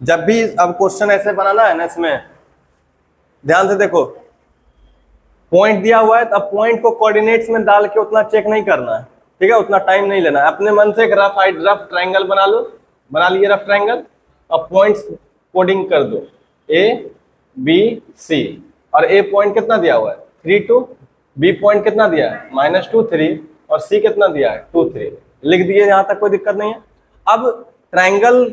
जब भी अब क्वेश्चन ऐसे बनाना है ना, इसमें ध्यान से देखो, पॉइंट दिया हुआ है तो अब पॉइंट को कोऑर्डिनेट्स में डाल के उतना चेक नहीं करना है, ठीक है, उतना टाइम नहीं लेना है। अपने मन से एक रफ ट्रायंगल बना लो, बना लिए रफ ट्रायंगल, अब पॉइंट्स कोडिंग कर दो, ए बी सी। और ए पॉइंट कितना दिया हुआ है 3 2, बी पॉइंट कितना दिया है -2 3, और सी कितना दिया है 2 3। लिख दिए, यहां तक कोई दिक्कत नहीं है। अब ट्रायंगल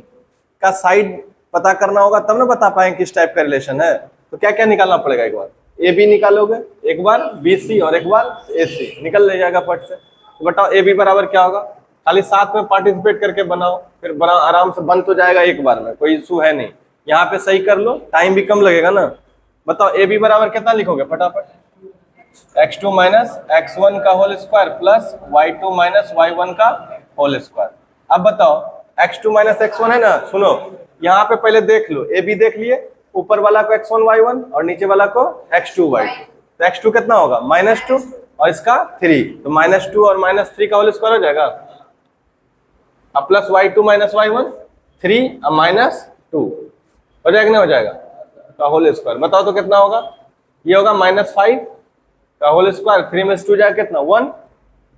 का साइड पता करना होगा तब ना बता पाएंगे किस टाइप का रिलेशन है। तो क्या क्या निकालना पड़ेगा, एक बार ए बी निकालोगे, एक बार बी सी, और एक बार ए सी, निकल ले जाएगा पट से। तो बताओ ए बी बराबर क्या होगा, खाली साथ में पार्टिसिपेट करके बनाओ, फिर बना आराम से बन तो जाएगा एक बार में, कोई इशू है नहीं। यहाँ पे सही कर लो, टाइम भी कम लगेगा ना। बताओ ए बी बराबर कितना लिखोगे फटाफट, x2 माइनस x1 का whole square plus y2 minus y1 का होल स्क्वायर। अब बताओ x2 माइनस x1 है ना, सुनो यहाँ पे पहले देख लो, ए बी देख लिए, ऊपर वाला को x1 y1 और नीचे वाला को x2 y2। तो x2 कितना होगा -2 और इसका 3, तो -2 और -3 का होल स्क्वायर हो जाएगा, अब प्लस y2 माइनस y1 3 -2 हो जाएगा, नहीं हो जाएगा का होल स्क्वायर। बताओ तो कितना होगा, ये होगा -5 का होल स्क्वायर, 3 में 2 जाएगा कितना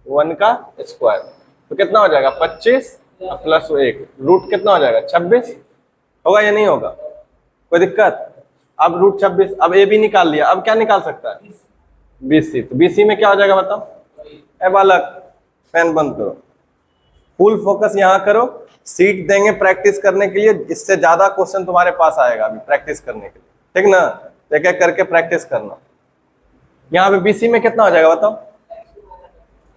1 का स्क्वायर, तो कितना हो जाएगा 25 प्लस 1, रूट कितना हो जाएगा 26। होगा या नहीं होगा, कोई दिक्कत। अब रूट 26, अब ए बी निकाल लिया, अब क्या निकाल सकता है BC। तो BC में क्या हो जाएगा बताओ, ए बालक फैन बंद करो, फुल फोकस यहाँ करो, सीट देंगे प्रैक्टिस करने के लिए, इससे ज्यादा क्वेश्चन तुम्हारे पास आएगा अभी प्रैक्टिस करने के लिए, ठीक ना। एक एक करके प्रैक्टिस करना। यहाँ पे BC में कितना हो जाएगा बताओ,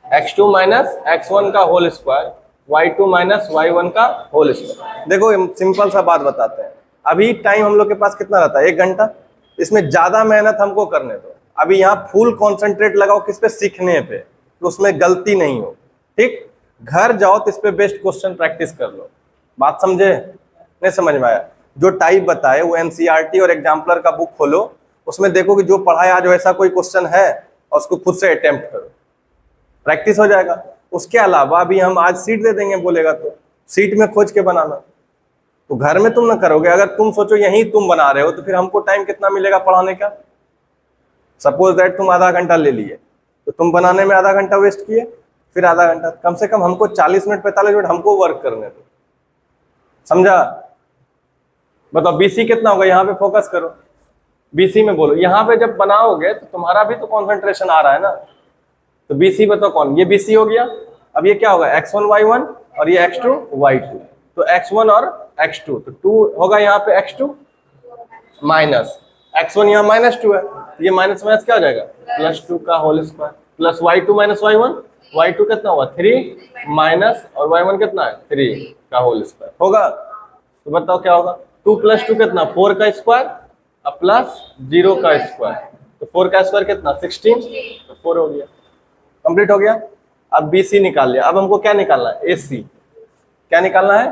x2 माइनस x1 का whole square, y2 minus y1 का होल स्क्वायर। देखो सिंपल सा बात बताते हैं, अभी टाइम हम लोग के पास कितना रहता है 1 घंटा, इसमें ज्यादा मेहनत हमको करने दो। अभी यहाँ फुल कॉन्सेंट्रेट लगाओ किस पे, सीखने पे, तो उसमें गलती नहीं हो, ठीक। घर जाओ तो इस पे बेस्ट क्वेश्चन प्रैक्टिस कर लो। बात समझे, नहीं समझ में आया, जो टाइप बताए वो NCERT और एग्जाम्पलर का बुक खोलो, उसमें देखो कि जो पढ़ाया आज वैसा कोई क्वेश्चन है और उसको खुद से अटेम्प्ट करो, प्रैक्टिस हो जाएगा। उसके अलावा अभी हम आज सीट दे देंगे, बोलेगा तो सीट में खोज के बनाना, तो घर में तुम ना करोगे। अगर तुम सोचो यही तुम बना रहे हो तो फिर हमको टाइम कितना मिलेगा पढ़ाने का। सपोज दैट तुम आधा घंटा ले लिए, तो तुम बनाने में आधा घंटा वेस्ट किए, फिर आधा घंटा, कम से कम हमको 40 मिनट 45 मिनट हमको वर्क करने दो, समझा। बताओ BC कितना होगा, यहाँ पे फोकस करो, BC में बोलो। यहाँ पे जब बनाओगे तो तुम्हारा भी तो कॉन्सेंट्रेशन आ रहा है ना, तो BC बताओ कौन, ये BC हो गया। अब ये क्या होगा x1 y1 और ये x2 y2, तो x1 और x2, तो 2 होगा यहाँ पे x2 माइनस x1, यहाँ -2 है, ये माइनस माइनस क्या हो जाएगा +2 का whole square, plus y2 minus y1, y2 कितना हुआ 3 माइनस, और y1 कितना है 3 का होल स्क्वायर होगा। तो बताओ क्या होगा, 2 + 2 कितना 4 का स्क्वायर और प्लस 0 का स्क्वायर, तो 4 का स्क्वायर कितना 16, तो 4 हो गया, कंप्लीट हो गया। अब BC निकाल लिया, अब हमको क्या निकालना है AC, क्या निकालना है।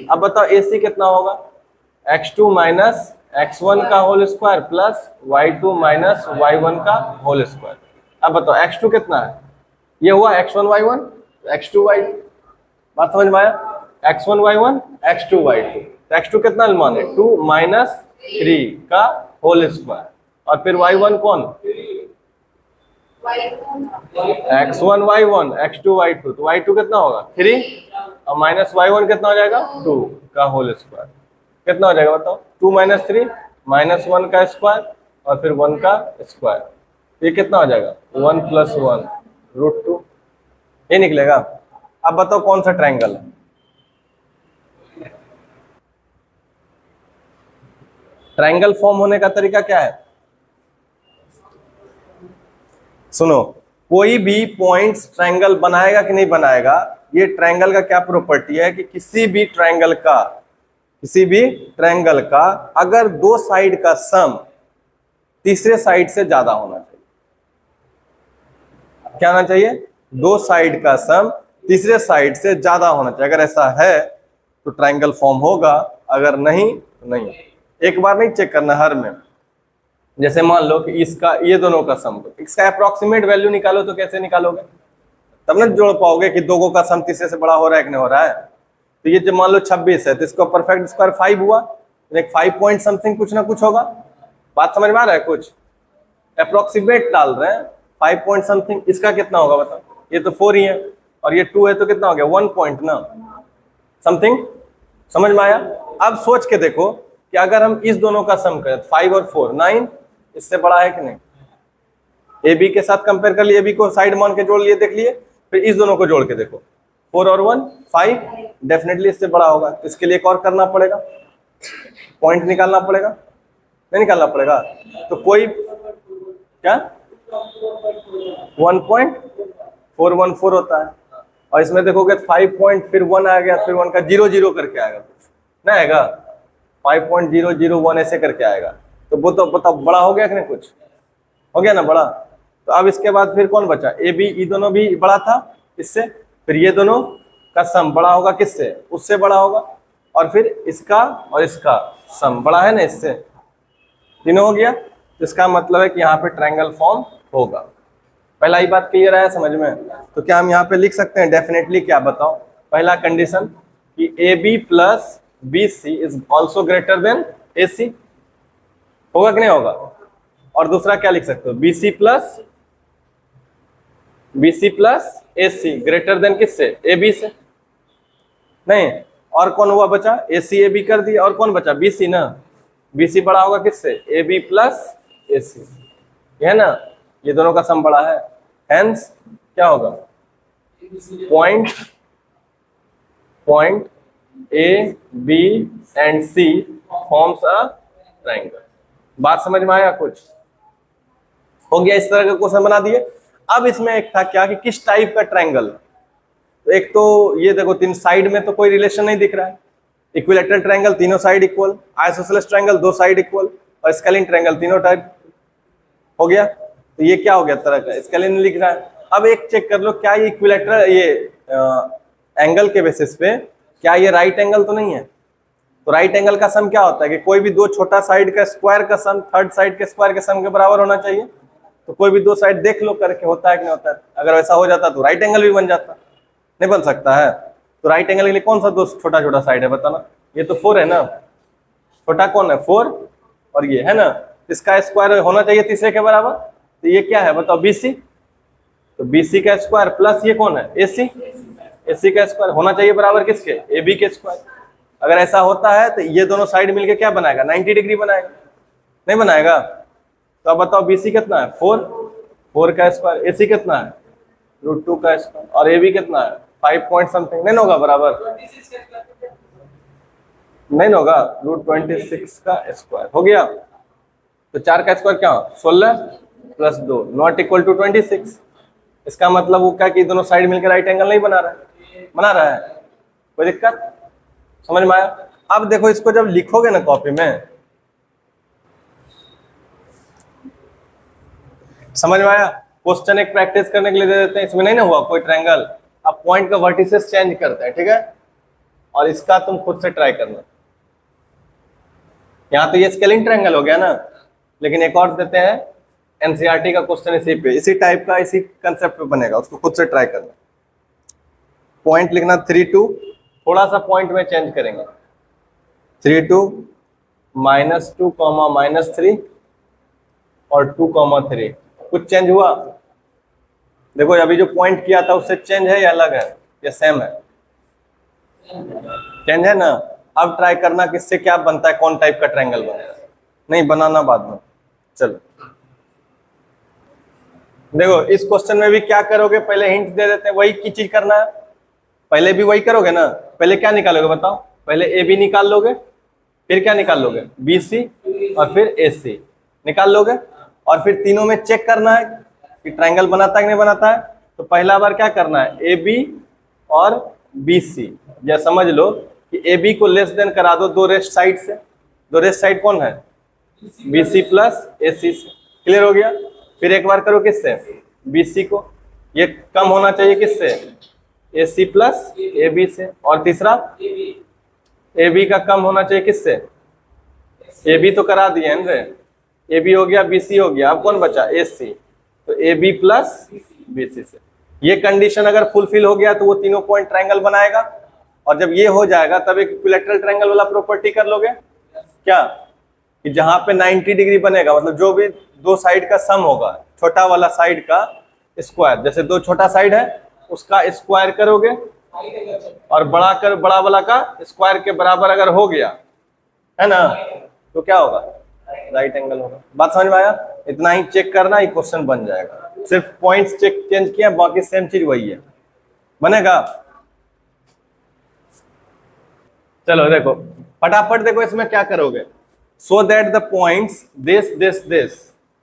अब बताओ AC कितना होगा, x2 माइनस x1 का whole square plus y2 minus y1 का होल स्क्वायर। अब बताओ x2 कितना है, ये हुआ x1 y1 x2 y2, बात समझ में आया, x1 y1 x2 y2, तो x2 कितना माने 2 माइनस 3 का होल स्क्वायर, और फिर y1 कौन x1 y1 x2 y2, तो y2 कितना होगा 3 और माइनस y1 कितना हो जाएगा 2 का होल स्क्वायर, कितना हो जाएगा बताओ 2 माइनस 3 -1 का स्क्वायर और फिर 1 का स्क्वायर, ये कितना हो जाएगा 1 + 1 √2, ये निकलेगा। अब बताओ कौन सा ट्रायंगल है। ट्रायंगल फॉर्म होने का तरीका क्या है, सुनो, कोई भी पॉइंट्स ट्रायंगल बनाएगा कि नहीं बनाएगा, ये ट्रायंगल का क्या प्रॉपर्टी है कि किसी भी ट्रायंगल का अगर 2 साइड का सम तीसरे साइड से ज्यादा होना चाहिए, क्या होना चाहिए 2 साइड का सम तीसरे साइड से ज्यादा होना चाहिए। अगर ऐसा है तो ट्रायंगल फॉर्म होगा, अगर नहीं तो नहीं। एक बार नहीं चेक करना हर में, जैसे मान लो कि इसका ये दोनों का सम, इसका अप्रोक्सीमेट वैल्यू निकालो, तो कैसे निकालोगे, तब ना जोड़ पाओगे कि दोनों का सम तीसरे से बड़ा हो रहा है कि नहीं हो रहा है। तो ये जो मान लो 26 है तो इसका परफेक्ट स्क्वायर 5 हुआ, एक 5 पॉइंट समथिंग कुछ ना कुछ होगा। बात समझ में आ रहा है? कुछ अप्रोक्सीमेट डाल रहे हैं, 5 पॉइंट समथिंग। इसका कितना होगा बताओ? ये तो 4 ही है और ये 2 है, तो कितना हो गया? 1 पॉइंट ना समथिंग। समझ में आया? अब सोच के देखो कि अगर हम इस दोनों का सम करें 5 और 4, 9 इससे बड़ा है कि नहीं? ए बी के साथ कंपेयर कर लिए, ए बी को साइड मान के जोड़ लिए, देख लिए, फिर इस दोनों को जोड़ के देखो, 4 और 1 5, डेफिनेटली इससे बड़ा होगा। इसके लिए एक और करना पड़ेगा, पॉइंट निकालना पड़ेगा, नहीं निकालना पड़ेगा? तो कोई क्या 1.414 होता है, और इसमें देखोगे 5 पॉइंट फिर 1 आ गया, फिर 1 का 0 0 करके आएगा, कुछ ना आएगा, 5.001 ऐसे करके आएगा। तो वो तो बताओ बड़ा हो गया कि नहीं? कुछ हो गया ना बड़ा। तो अब इसके बाद फिर कौन बचा? ए बी, ये दोनों भी बड़ा था इससे, फिर ये दोनों का सम बड़ा होगा किससे? उससे बड़ा होगा, और फिर इसका और इसका सम बड़ा है ना इससे, तीनों हो गया। तो इसका मतलब है कि यहाँ पे ट्रायंगल फॉर्म होगा। पहला ही बात क्लियर है समझ में? तो क्या हम यहाँ पे लिख सकते हैं डेफिनेटली? क्या बताओ? पहला कंडीशन कि A B plus B C is also greater than A C, होगा कि नहीं होगा? और दूसरा क्या लिख सकते हो? B C plus A C greater than किससे? ए बी से। नहीं, और कौन हुआ बचा? ए सी ए बी कर दिया, और कौन बचा? बी सी ना। बी सी बड़ा होगा किससे? ए बी प्लस ए सी, है ना? ये दोनों का सम बड़ा है, हेंस क्या होगा? Point A B and C forms a triangle. बात समझ में आया? कुछ हो गया? इस तरह का क्वेश्चन बना दिए। अब इसमें एक था क्या कि किस टाइप का ट्रायंगल। तो एक तो ये देखो, तीन साइड में तो कोई रिलेशन नहीं दिख रहा है। इक्विलैटरल ट्रायंगल तीनों side equal, isosceles triangle 2 side equal, और स्केलिन ट्रायंगल तीनों टाइप हो गया। तो ये क्या हो गया तरह का? स्केलिन लिख रहा है। अब एक चेक कर लो, क्या ये इक्विलैटरल ये एंगल के बेसिस पे क्या ये राइट एंगल तो नहीं है? तो राइट एंगल का सम क्या होता है कि कोई भी दो छोटा साइड का स्क्वायर का सम थर्ड साइड के स्क्वायर के सम के बराबर होना चाहिए। तो कोई भी दो साइड देख लो करके, होता है कि नहीं होता है? अगर वैसा हो जाता तो राइट एंगल भी बन जाता, नहीं बन सकता है? तो राइट एंगल के लिए कौन सा दो छोटा छोटा साइड है बताना? ये तो 4 है ना, छोटा कौन है? 4, और ये है ना, इसका स्क्वायर होना चाहिए तीसरे के बराबर। तो ये क्या है बताओ? BC। तो BC का स्क्वायर प्लस ये कौन है? AC। AC का स्क्वायर होना चाहिए बराबर किसके? AB के स्क्वायर। अगर ऐसा होता है तो ये दोनों साइड मिलके क्या बनाएगा? 90 डिग्री बनाएगा, नहीं बनाएगा? तो अब बताओ BC कितना है? 4 का स्क्वायर, AC कितना है? √2 का स्क्वायर, और AB कितना है? 5 पॉइंट समथिंग, नहीं होगा बराबर? नहीं होगा, √26 का स्क्वायर हो गया। तो 4 का स्क्वायर क्या हो? 16 प्लस 2 नॉट इक्वल टू 26। इसका मतलब वो क्या कि दोनों साइड मिलकर राइट एंगल नहीं बना रहा है? बना रहा है। कोई दिक्कत? समझ में आया? अब देखो, इसको जब लिखोगे ना कॉपी में, समझ में आया? क्वेश्चन एक प्रैक्टिस करने के लिए दे देते हैं, इसमें नहीं ना हुआ कोई ट्रायंगल, अब पॉइंट का वर्टिसेस चेंज करते हैं, ठीक है? और इसका तुम खुद से ट्राई करना। यहाँ तो ये स्केलिंग ट्रायंगल हो गया ना, लेकिन एक और देते हैं एनसीईआरटी का क्वेश्चन इसी पे, इसी टाइप का, इसी कंसेप्ट पे बनेगा, उसको खुद से ट्राई करना। पॉइंट लिखना 3 2, थोड़ा सा पॉइंट में चेंज करेंगे, 3 2 -2, -3 और 2, 3। कुछ चेंज हुआ? देखो अभी जो पॉइंट किया था उससे चेंज है या अलग है या सेम है? चेंज है ना। अब ट्राई करना किससे क्या बनता है, कौन टाइप का ट्रायंगल बनेगा। नहीं बनाना बाद में। चलो देखो, इस क्वेश्चन में भी क्या करोगे, पहले हिंट दे देते हैं, वही की चीज करना है। पहले भी वही करोगे ना। पहले क्या निकालोगे बताओ? पहले ए बी निकाल लोगे, फिर क्या निकाल लोगे? BC, और फिर AC निकाल लोगे, और फिर तीनों में चेक करना है कि ट्रायंगल बनाता है कि नहीं बनाता है। तो पहला बार क्या करना है? AB और BC, या समझ लो कि AB को लेस देन करा दो दो रेस्ट साइड से। दो रेस्ट साइड कौन है? BC प्लस AC से। क्लियर हो गया? फिर एक बार करो किससे? BC को, ये कम होना चाहिए किससे? AC प्लस AB से। और तीसरा AB का कम होना चाहिए किससे? AB तो करा दिए हैं, AB हो गया, BC हो गया, अब कौन बचा? AC। तो AB प्लस BC से। ये कंडीशन अगर फुलफिल हो गया तो वो तीनों पॉइंट ट्रायंगल बनाएगा। और जब ये हो जाएगा तब एक इक्विलैटरल ट्रायंगल वाला प्रॉपर्टी कर लोगे, क्या कि जहां पे 90 डिग्री बनेगा, मतलब जो भी दो साइड का सम होगा, छोटा वाला साइड का स्क्वायर, जैसे दो छोटा साइड है उसका स्क्वायर करोगे और बड़ा वाला का स्क्वायर के बराबर अगर हो गया है ना, तो क्या होगा, राइट एंगल होगा। बात समझ में आया? इतना ही चेक करना, ही क्वेश्चन बन जाएगा। सिर्फ पॉइंट्स चेक चेंज किया, बाकी सेम चीज वही है, बनेगा। चलो देखो फटाफट, देखो इसमें क्या करोगे, so that the points this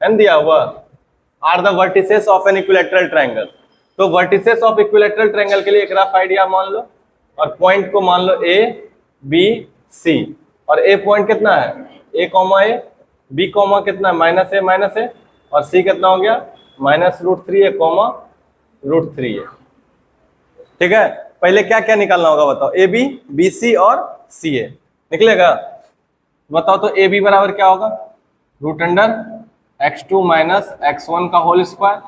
and दिया हुआ are the vertices of an equilateral triangle. तो वर्टिसेस ऑफ इक्विलैटरल ट्रायंगल के लिए एक रफ आइडिया मान लो, और पॉइंट को मान लो ए बी सी, और ए पॉइंट कितना है, ए कॉमा ए, बी कॉमा कितना है माइनस ए, और सी कितना हो गया -√3 ए कॉमा √3 ए। ठीक है, पहले क्या क्या निकालना होगा बताओ, ए बी, बी सी और सी ए निकलेगा। बताओ तो ए बी बराबर क्या होगा, √x2 - x1 का whole square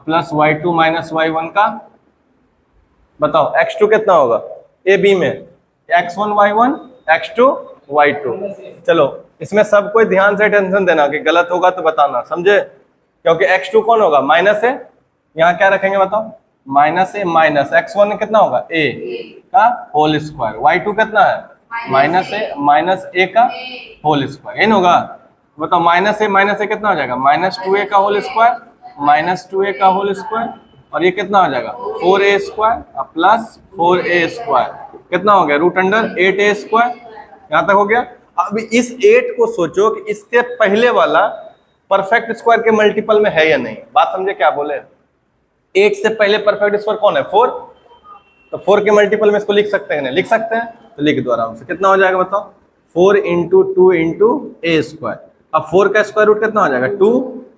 plus y2 - y1 का। बताओ x2 कितना होगा ए बी में, x1 y1 x2 y2। चलो इसमें सब कोई ध्यान से टेंशन देना कि गलत होगा तो बताना, समझे, क्योंकि x2 कौन होगा माइनस है, यहाँ क्या रखेंगे बताओ, -a माइनस x1 कितना होगा a का होल स्क्वायर, y2 कितना है -a का होल स्क्वायर, इन होगा। बताओ -a कितना हो जाएगा -2a का होल स्क्वायर, -2a का होल स्क्वायर, और ये कितना हो जाएगा 4a square plus 4a square, कितना हो गया √8a स्क्वायर। यहाँ तक हो गया। अब इस 8 को सोचो कि इसके पहले वाला परफेक्ट स्क्वायर के मल्टीपल में है या नहीं, बात समझे क्या बोले। 8 से पहले परफेक्ट स्क्वायर कौन है 4, तो 4 के मल्टीपल में इसको लिख सकते हैं, नहीं लिख सकते हैं, तो लिख दो आराम से। कितना हो जाएगा बताओ, 4 × 2 × a स्क्वायर। अब 4 का स्क्वायर रूट कितना हो जाएगा 2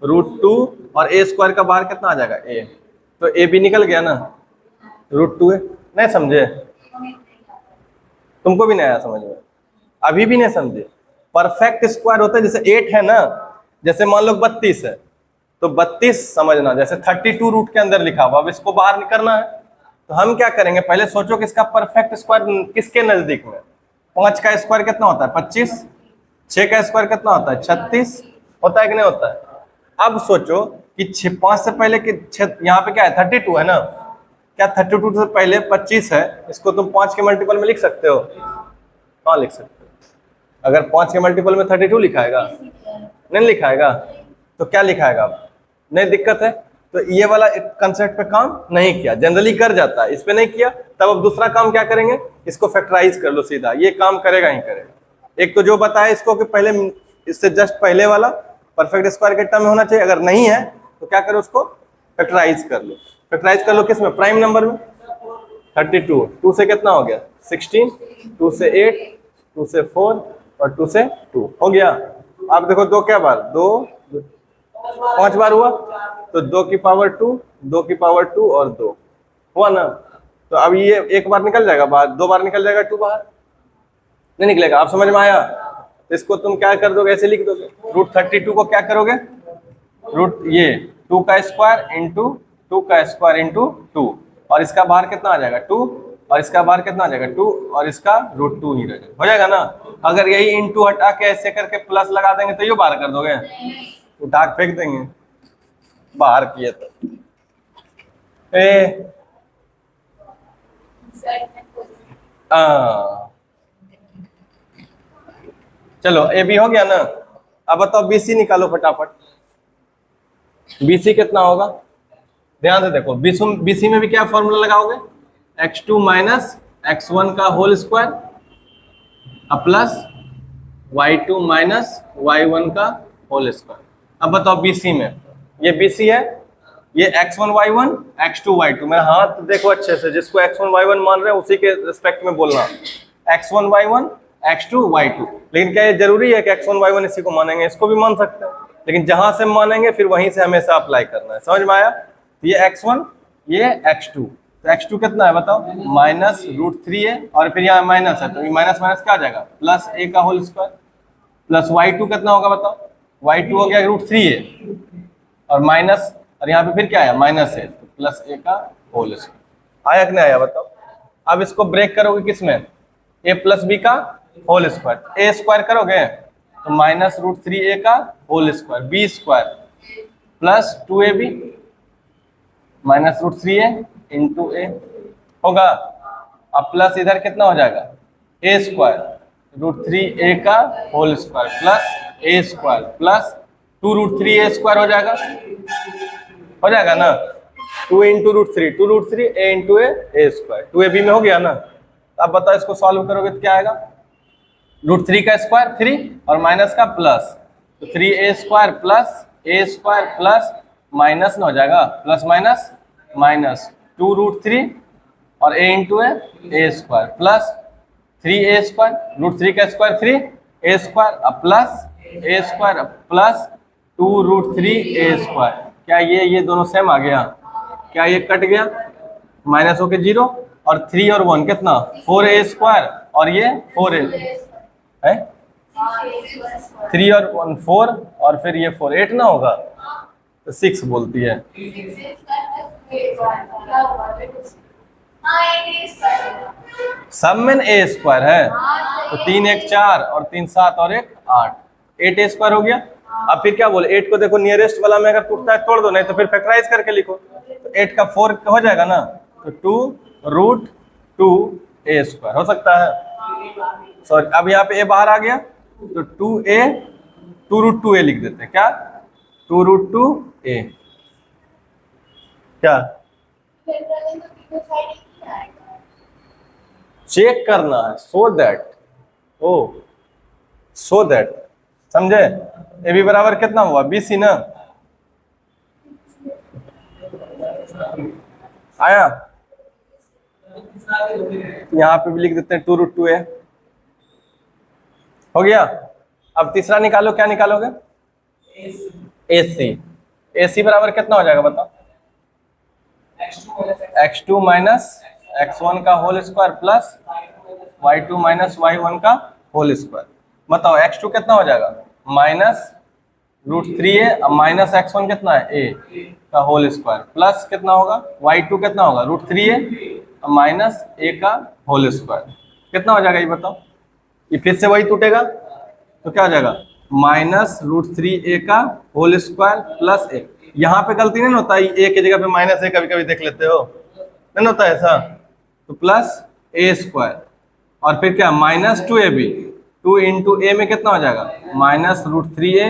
√2, और a स्क्वायर का बाहर कितना आ जाएगा a, तो a भी निकल गया ना, √2a। नहीं समझे, तुमको भी नहीं आया समझ में, अभी भी नहीं समझे। परफेक्ट स्क्वायर होता है जैसे 8 है ना, जैसे मान लो 32 है तो 32 समझना, जैसे 32 रूट के अंदर लिखा हुआ, अब इसको बाहर निकलना है तो हम क्या करेंगे, पहले सोचो कि इसका परफेक्ट स्क्वायर किसके नजदीक में। 5 का स्क्वायर कितना होता है 25, 6 का स्क्वायर कितना होता है 36, होता है कि नहीं होता है। अब सोचो कि 5 से पहले कि यहाँ पे क्या है 32 है ना, क्या 32 से पहले 25 है, इसको तुम 5 के मल्टीपल में लिख सकते हो, हाँ लिख सकते हो। अगर 5 के मल्टीपल में 32 लिखाएगा, नहीं लिखाएगा, तो क्या लिखाएगा, नहीं दिक्कत है। तो ये वाला कंसेप्ट पे काम नहीं किया, जनरली कर जाता है, इस पे नहीं किया, तब अब दूसरा काम क्या करेंगे, इसको फैक्टराइज कर लो सीधा, ये काम करेगा ही करेगा। एक तो जो बताया इसको कि पहले इससे जस्ट पहले वाला परफेक्ट स्क्वायर के टर्म में होना चाहिए, अगर नहीं है तो क्या करो उसको फैक्टराइज कर लो। फैक्टराइज कर लो किस में, प्राइम नंबर में। 32, 2 से कितना हो गया 16, 2 से 8, 2 से 4 और 2 से 2 हो गया। आप देखो 2 क्या बार 2 5 बार हुआ, तो 2 की पावर 2, 2 की पावर 2 और 2 हुआ ना। तो अब ये एक बार निकल जाएगा बाहर, 2 बार निकल जाएगा 2 बाहर, नहीं निकलेगा। आप समझ में आया, तो इसको तुम क्या कर दोगे, ऐसे लिख दोगे, √32 को क्या करोगे, ये 2 का स्क्वायर इंटू 2 का स्क्वायर इंटू 2, और इसका बाहर कितना आ जाएगा 2, और इसका बाहर कितना आ जाएगा 2, और इसका √2 ही रहेगा, हो जाएगा ना। अगर यही इंटू हटा के ऐसे करके प्लस लगा देंगे तो ये बाहर कर दोगे, उठा के फेंक देंगे बाहर किए तो। चलो ए बी हो गया ना। अब बताओ BC निकालो फटाफट, BC कितना होगा, ध्यान से देखो, BC में भी क्या फॉर्मूला लगाओगे, x2 - x1 का whole square plus y2 - y1 का होल स्क्वायर। अब बताओ BC में, ये BC है, ये x1 y1 x2 y2, मेरा हाथ देखो अच्छे से, जिसको x1 y1 मान रहे हैं उसी के रिस्पेक्ट में बोलना, x1 y1 x2 y2। लेकिन क्या ये जरूरी है कि x1 y1 इसी को मानेंगे, इसको भी मान सकते हैं, लेकिन जहां से मानेंगे फिर वहीं से हमेशा अप्लाई करना है, समझ में आया। ये x1 ये x2, तो x2 कितना है बताओ -√3 है, और फिर यहाँ माइनस है तो ये माइनस माइनस क्या आ जाएगा प्लस a का होल स्क्वायर, प्लस y2 कितना होगा बताओ, y2 हो गया √3 है और माइनस, और यहाँ पे फिर क्या आया माइनस है, तो प्लस a का होल स्क्वायर। आया कि नहीं आया बताओ। अब इसको ब्रेक करोगे किस में, a + b का होल स्क्वायर, a स्क्वायर करोगे तो माइनस रूट 3a का whole square, B square plus 2ab minus root 3a into A होगा। अब प्लस इधर कितना हो जाएगा, ए स्क्वायर रूट 3a का whole square plus A square plus 2 root 3a square हो जाएगा ना, 2 into root three A into A square, 2ab में हो गया ना। अब बताओ इसको सॉल्व करोगे तो क्या आएगा, रूट 3 का स्क्वायर 3 और माइनस का प्लस, तो 3a square plus A square plus minus में हो जाएगा, प्लस माइनस माइनस 2 रूट 3 और A into A square plus 3a square root 3 का square 3 A square plus A square plus 2 root 3a square. क्या ये दोनों सेम आ गया, क्या ये कट गया, माइनस होके 0 और 3 और 1 कितना 4a स्क्वायर और ये 4a है, 3 और 1 4 और फिर ये 4 8 ना होगा तो 6 बोलती है। सब में a स्क्वायर है तो 3 1 4 और 3 7 और 1 8, 8a स्क्वायर हो गया। अब फिर क्या बोले, 8 को देखो नियरेस्ट वाला में अगर टूटता है तोड़ दो, नहीं तो फिर फैक्टराइज करके लिखो, तो 8 का 4 हो जाएगा ना, तो 2 रूट 2a स्क्वायर हो सकता है। सॉरी अब यहाँ पे a बाहर आ गया तो 2 रूट 2a लिख देते हैं, क्या 2 रूट 2a, क्या चेक करना है, सो दैट समझे। ए बी बराबर कितना हुआ, BC ना आया, यहाँ पे भी लिख देते हैं 2 रूट 2a हो गया। अब तीसरा निकालो, क्या निकालोगे, AC बराबर कितना हो जाएगा बताओ, x2 माइनस x1 का whole square plus y2 minus y1 का होल स्क्वायर। बताओ x2 कितना हो जाएगा, minus root 3a minus x1 कितना है a का होल स्क्वायर प्लस कितना होगा y2 कितना होगा रूट 3a माइनस a का होल स्क्वायर, कितना हो जाएगा ये बताओ, ये फिर से वही टूटेगा तो क्या हो जाएगा माइनस रूट 3a का होल स्क्वायर प्लस a। यहाँ पे गलती नहीं होता है, a की जगह पे माइनस a कभी कभी देख लेते हो, नहीं होता है ऐसा, तो प्लस a स्क्वायर और फिर क्या माइनस 2ab, 2 इंटू ए में कितना हो जाएगा माइनस रूट 3a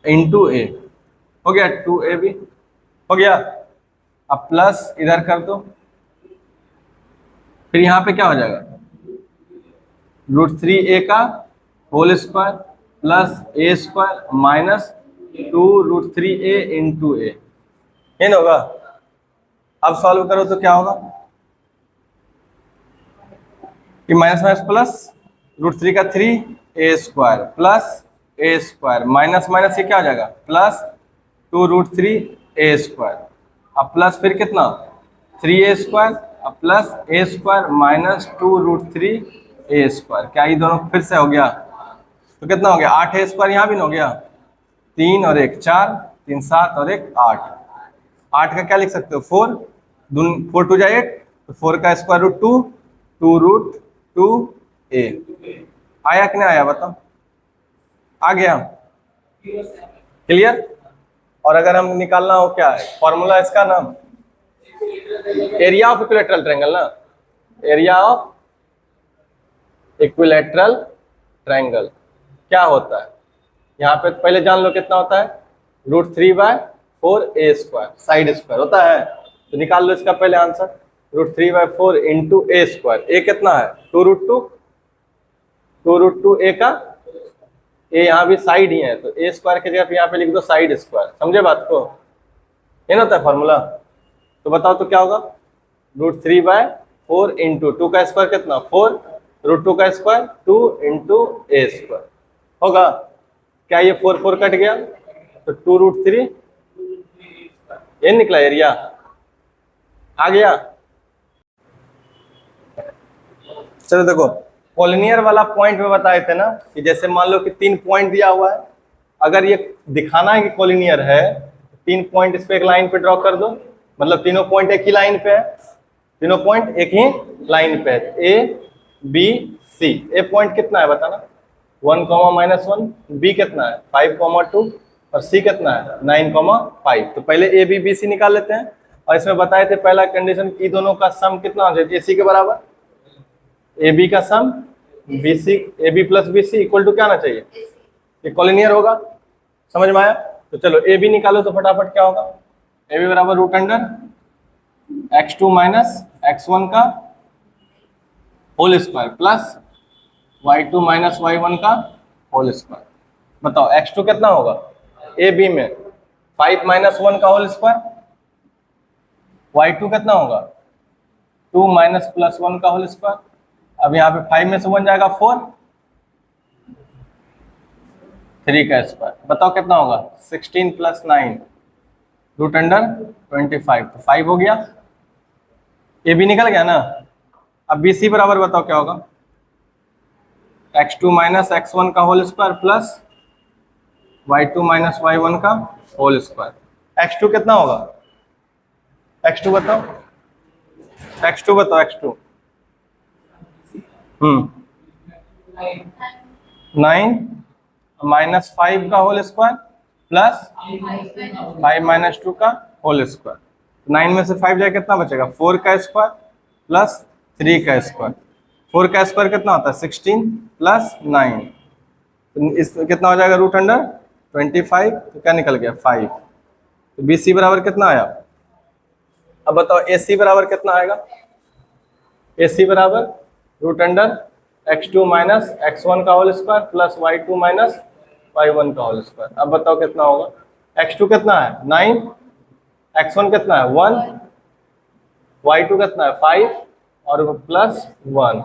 इंटू ए हो गया, 2ab हो गया। अब प्लस इधर कर दो, फिर यहाँ पे क्या हो जाएगा रूट 3a का whole square plus a square minus 2 root 3a into A, ये ना होगा। अब सॉल्व करो तो क्या होगा, कि माइनस माइनस प्लस रूट 3 का 3a square plus a square minus minus ये क्या हो जाएगा प्लस 2 रूट 3a स्क्वायर, अब प्लस फिर कितना 3a स्क्वायर अब plus a square minus 2 root 3a square. क्या ये दोनों फिर से हो गया तो कितना हो गया 8a स्क्वायर, यहाँ भी ना हो गया 3 और 1 4 3 7 और 1 8, 8 का क्या लिख सकते हो 4 4 2 जा 8, तो 4 का स्क्वायर रूट 2 रूट 2a। आया कि नहीं आया बताओ, आ गया क्लियर। और अगर हम निकालना हो क्या है फॉर्मूला इसका नाम, एरिया ऑफ इक्विलैटरल ट्रायंगल ना, एरिया ऑफ इक्विलैटरल ट्रायंगल क्या होता है, यहाँ पे पहले जान लो कितना होता है root 3/4a square side square होता है, तो निकाल लो इसका पहले answer, root 3/4 into a square, a कितना है 2 रूट 2 a का a यहाँ भी साइड ही है तो a स्क्वायर की जगह पे यहाँ पे लिख दो साइड स्क्वायर, समझे बात को, ये ना होता है फॉर्मूला। तो बताओ तो क्या होगा रूट 3/4 इंटू 2 का स्क्वायर कितना 4 रूट 2 का स्क्वायर 2 इंटू a स्क्वायर होगा। क्या ये 4 4 कट गया तो 2 रूट 3 ये निकला एरिया, आ गया। चलो देखो कॉलिनियर वाला पॉइंट में बताए थे ना कि जैसे मान लो कि 3 पॉइंट दिया हुआ है, अगर ये दिखाना है कि कॉलिनियर है 3 पॉइंट इस पे एक लाइन पे ड्रॉ कर दो, मतलब तीनों पॉइंट एक ही लाइन पे है, तीनों पॉइंट एक ही लाइन पे है, A B C. A point कितना है बताना, 1, -1, बी कितना है 5, 2 और सी कितना है 9, 5। तो पहले ए बी बी सी निकाल लेते हैं। और इसमें बताए थे पहला कंडीशन कि दोनों का सम कितना होना चाहिए, सी के बराबर। ए बी का sum B C, A B plus B C equal to क्या आना चाहिए, ये कॉलिनियर होगा। समझ में आया? तो चलो ए बी निकालो तो फटाफट क्या होगा, ए बी बराबर root under x2 minus x1 का whole square plus y2 minus y1 का होल स्क्वायर। बताओ x2 कितना होगा, ए बी में 5 - 1 का होल स्क्वायर, y2 कितना होगा 2 माइनस प्लस 1 का होल स्क्वायर। अब यहाँ पे 5 में से 1 जाएगा 4, 3 का स्क्वायर। बताओ कितना होगा 16 + 9 रूट अंडर 25, तो 5 हो गया। ए बी निकल गया ना। अब बी सी बराबर बताओ क्या होगा, x2 माइनस x1 का whole square plus y2 minus y1 का होल स्क्वायर। x2 कितना होगा, x2 बताओ, x2 बताओ, x2 9 माइनस 5 का होल स्क्वायर प्लस 5 - 2 का होल स्क्वायर। 9 में से 5 जाए कितना बचेगा, 4 का स्क्वायर प्लस 3 का स्क्वायर। 4 का स्क्वायर कितना होता है 16 + 9, तो इस कितना हो जाएगा रूट अंडर 25, तो क्या निकल गया 5। तो बी सी बराबर कितना आया। अब बताओ ए सी बराबर कितना आएगा, ए सी बराबर root under x2 minus x1 का whole square plus y2 minus y1 का होल स्क्वायर। अब बताओ कितना होगा, x2 कितना है 9, x1 कितना है 1, y2 कितना है 5 और प्लस 1,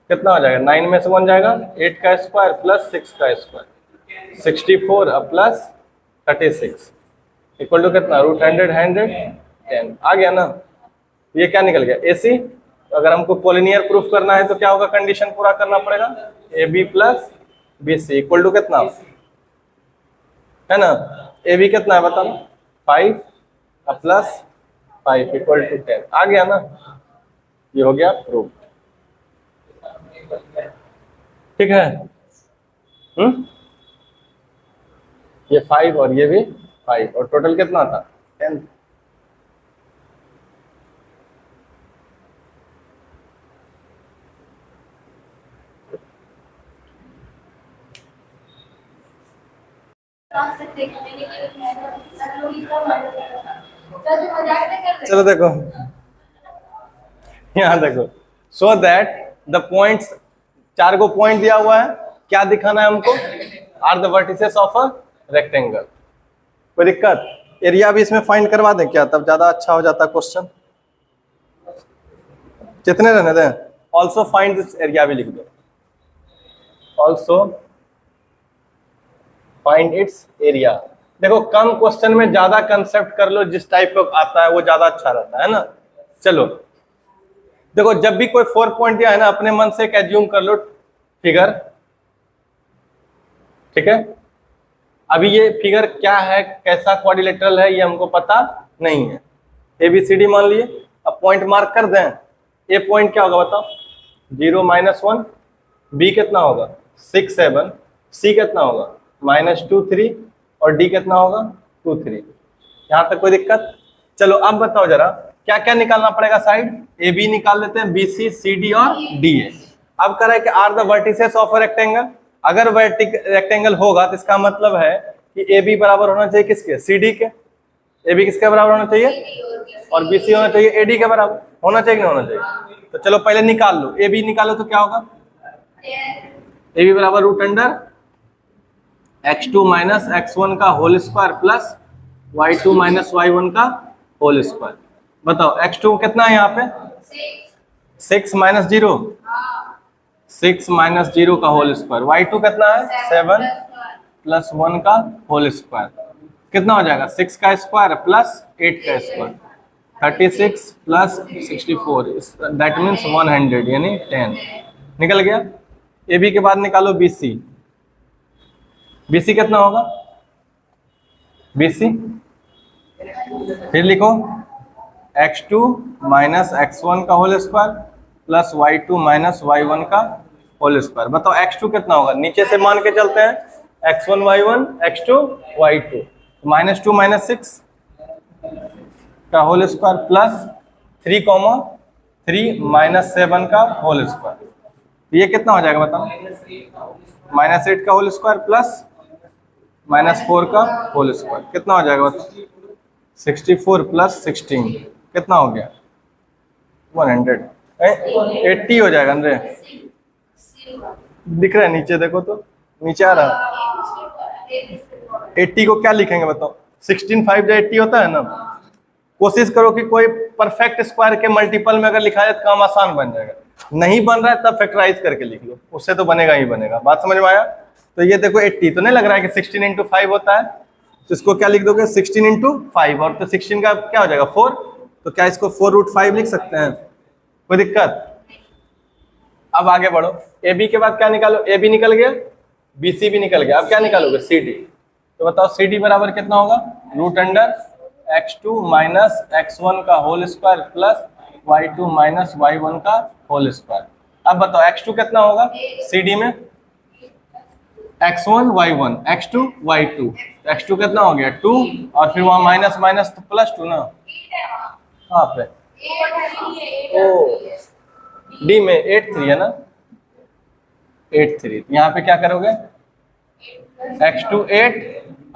कितना हो जाएगा 9 में से 1 जाएगा 8 का स्क्वायर प्लस 6 का स्क्वायर, 64 अब प्लस 36 इक्वल टू कितना रूट 110 आ गया ना। ये क्या निकल गया ए सी। तो अगर हमको पॉलिनियर प्रूफ करना है तो क्या होगा, कंडीशन पूरा करना पड़ेगा, A B plus B C equal to कितना है ना, ए बी कितना है बताओ 5 प्लस 5 इक्वल टू 10 आ गया ना। ये हो गया प्रूफ, ठीक है। ये 5 और ये भी 5 और टोटल कितना था 10। चलो देखो यहाँ देखो, सो दैट द पॉइंट्स, 4 को पॉइंट दिया हुआ है, क्या दिखाना है हमको, are the vertices of a rectangle. कोई दिक्कत, एरिया भी इसमें फाइंड करवा दें क्या, तब ज्यादा अच्छा हो जाता क्वेश्चन। कितने रहने दें, ऑल्सो फाइंड दिस एरिया भी लिख दो, ऑल्सो फाइंड इट्स एरिया। देखो कम क्वेश्चन में ज्यादा कंसेप्ट कर लो, जिस टाइप का आता है वो ज्यादा अच्छा रहता है ना। चलो देखो, जब भी कोई 4 पॉइंट दिया है ना, अपने मन से एक एज्यूम कर लो फिगर, ठीक है। अभी ये फिगर क्या है, कैसा क्वाड्रिलेटरल है, ये हमको पता नहीं है। ए बी सी डी मान लिए, अब पॉइंट मार्क कर दें। ए पॉइंट क्या होगा बताओ 0 - 1, बी कितना होगा 6 7, सी कितना होगा -2 3 और डी कितना होगा 2 3। यहाँ तक कोई दिक्कत। चलो अब बताओ जरा क्या क्या निकालना पड़ेगा साइड, ए बी निकाल लेते हैं, बी सी सी डी और डी ए। अब कह रहा है कि are the vertices of a rectangle. अगर रेक्टेंगल होगा तो इसका मतलब है कि ए बी बराबर होना चाहिए किसके, सी डी के। ए बी किसके बराबर होना चाहिए और बी सी होना चाहिए ए डी के बराबर, होना चाहिए कि नहीं होना चाहिए। तो चलो पहले निकाल लो, ए बी निकालो तो क्या होगा, ए बी बराबर root under x2 minus x1 का whole square plus y2 minus y1 का होल स्क्वायर। बताओ x2 कितना है यहाँ पे 6 - 0, 6 - 0 का होल स्क्वायर, y2 कितना है 7 + 1 का होल स्क्वायर, कितना हो जाएगा 6 का स्क्वायर प्लस 8 का स्क्वायर, 36 + 64 दैट मीन्स 100 यानी 10 निकल गया। ए बी के बाद निकालो बी सी, बी सी कितना होगा, बी सी फिर लिखो x2 माइनस x1 का whole square plus y2 minus y1 का होल स्क्वायर। बताओ x2 कितना होगा, नीचे से मान के चलते हैं x1 y1 x2 y2, -2 -6 का होल स्क्वायर प्लस 3 -7 का होल स्क्वायर। ये कितना हो जाएगा बताओ, -8 का होल स्क्वायर प्लस -4 का होल स्क्वायर कितना हो जाएगा बताओ, 64 प्लस 16 कितना हो गया 100, 80 हो जाएगा अंदर। दिख रहा है नीचे, देखो तो नीचे आ रहा है। 80 को क्या लिखेंगे बताओ, 16 5 जो 80 होता है ना। कोशिश करो कि कोई परफेक्ट स्क्वायर के मल्टीपल में अगर लिखा जाए तो काम आसान बन जाएगा। नहीं बन रहा है तब फैक्टराइज करके लिख लो, उससे तो बनेगा ही बनेगा। बात समझ में आया। तो ये देखो 80 तो नहीं लग रहा है कि 16 इंटू 5 होता है, तो इसको क्या लिख दोगे 16 इंटू 5, और तो 16 का क्या हो जाएगा 4, तो क्या इसको 4√5 लिख सकते हैं, कोई दिक्कत। अब आगे बढ़ो, ए बी के बाद क्या निकालो, ए बी निकल गया, बी सी भी निकल गया, अब क्या निकालोगे सी डी। तो बताओ सी डी बराबर कितना होगा, √x2 माइनस x1 का whole square plus y2 minus y1 का होल स्क्वायर। अब बताओ x2 कितना होगा सी डी में, x1 y1 x2 y2, x2 कितना हो गया 2, और फिर वहां माइनस माइनस तो +2 ना, कहाँ पे ओ डी में 8 3 है ना, 8 3, यहाँ पे क्या करोगे x2 8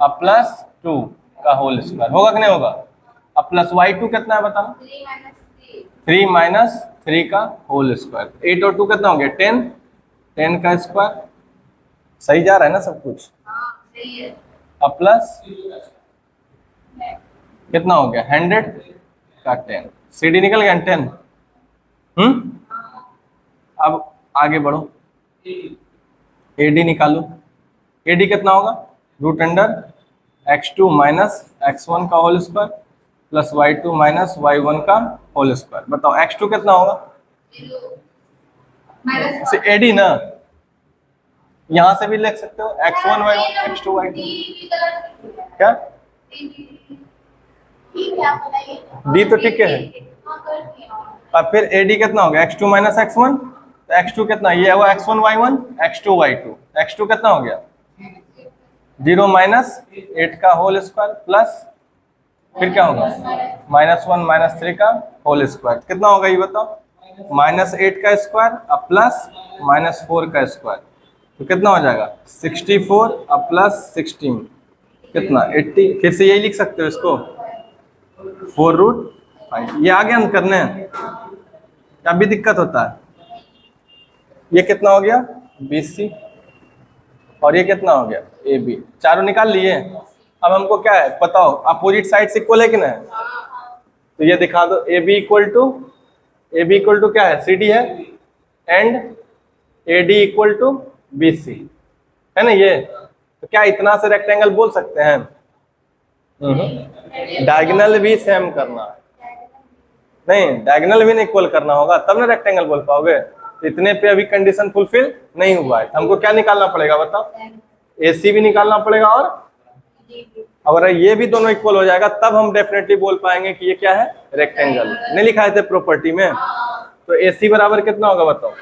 और प्लस 2 का होल स्क्वायर होगा कि नहीं होगा। अब प्लस y2 कितना है बताना, 3 माइनस 3 का होल स्क्वायर, 8 और 2 कितना हो गया 10, 10 का स्क्वायर। सही जा रहा है ना सब कुछ, अब प्लस कितना हो गया 100 का 10, सी डी निकल गया 10। अब आगे बढ़ो, एडी निकालो, एडी कितना होगा √x2 माइनस x1 का whole square plus y2 minus y1 का होल स्क्वायर। बताओ x2 कितना होगा, एडी ना, यहां से भी लिख सकते हो x1 y1 x2 y2, क्या डी तो ठीक है। अब फिर एडी कितना हो गया x2 माइनस x1, तो x2 कितना, ये हुआ x1 y1 x2 y2, x2 कितना हो गया 0 माइनस 8 का होल स्क्वायर प्लस फिर क्या होगा -1 -3 का होल स्क्वायर कितना होगा ये बताओ, -8 का स्क्वायर अब प्लस -4 का स्क्वायर, तो कितना हो जाएगा 64 अब प्लस 16 कितना 80। फिर से यही लिख सकते हो इसको 4√5, ये आगे हम करने हैं, अभी दिक्कत होता है। ये कितना हो गया BC और ये कितना हो गया AB, चारों निकाल लिए। अब हमको क्या है बताओ, अपोजिट साइड से इक्वल है कि नहीं, तो ये दिखा दो AB इक्वल टू क्या है CD है, and AD equal to BC है ना। ये तो क्या इतना से रेक्टेंगल बोल सकते हैं, डायगोनल भी सेम करना है, नहीं डायगोनल भी नहीं इक्वल करना होगा तब ना रेक्टेंगल बोल पाओगे। तो इतने पे अभी कंडीशन फुलफिल नहीं हुआ है, हमको क्या निकालना पड़ेगा बताओ, AC भी निकालना पड़ेगा, और अगर ये भी दोनों इक्वल हो जाएगा तब हम डेफिनेटली बोल पाएंगे कि ये क्या है रेक्टेंगल। नहीं लिखाए थे प्रॉपर्टी में, तो AC बराबर कितना होगा बताओ,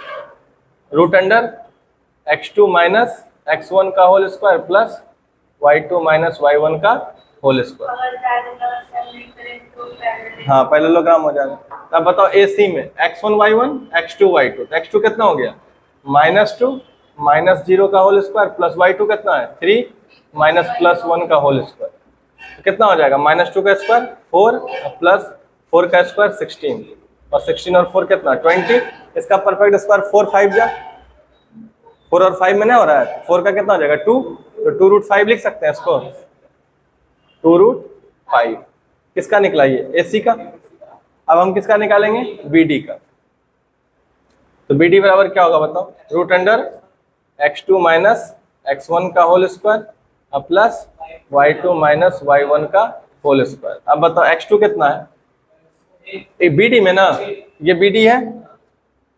√x2 माइनस x1 का whole square plus y2 minus y1 का होल स्क्वायर। हाँ पैरेललोग्राम हो जाएगा। तब बताओ AC में x1 y1 x2 y2, तो x2 कितना हो गया -2 माइनस 0 का होल स्क्वायर प्लस y2 कितना है 3 माइनस +1 का होल स्क्वायर, तो कितना हो जाएगा -2 का स्क्वायर 4 प्लस 4 का स्क्वायर 16, और 16 और 4 कितना 20, इसका परफेक्ट स्क्वायर 4 5 जा 4 और 5 में नहीं हो रहा है, 4 का कितना हो जाएगा 2, तो 2√5 लिख सकते हैं इसको, 2√5 किसका निकला ये AC का। अब हम किसका निकालेंगे BD का, तो BD बराबर क्या होगा बताओ, √x2 माइनस x1 का होल स्क्वायर अब प्लस y2 माइनस y1 का होल स्क्वायर। अब बताओ x2 कितना है BD में ना, ये BD है,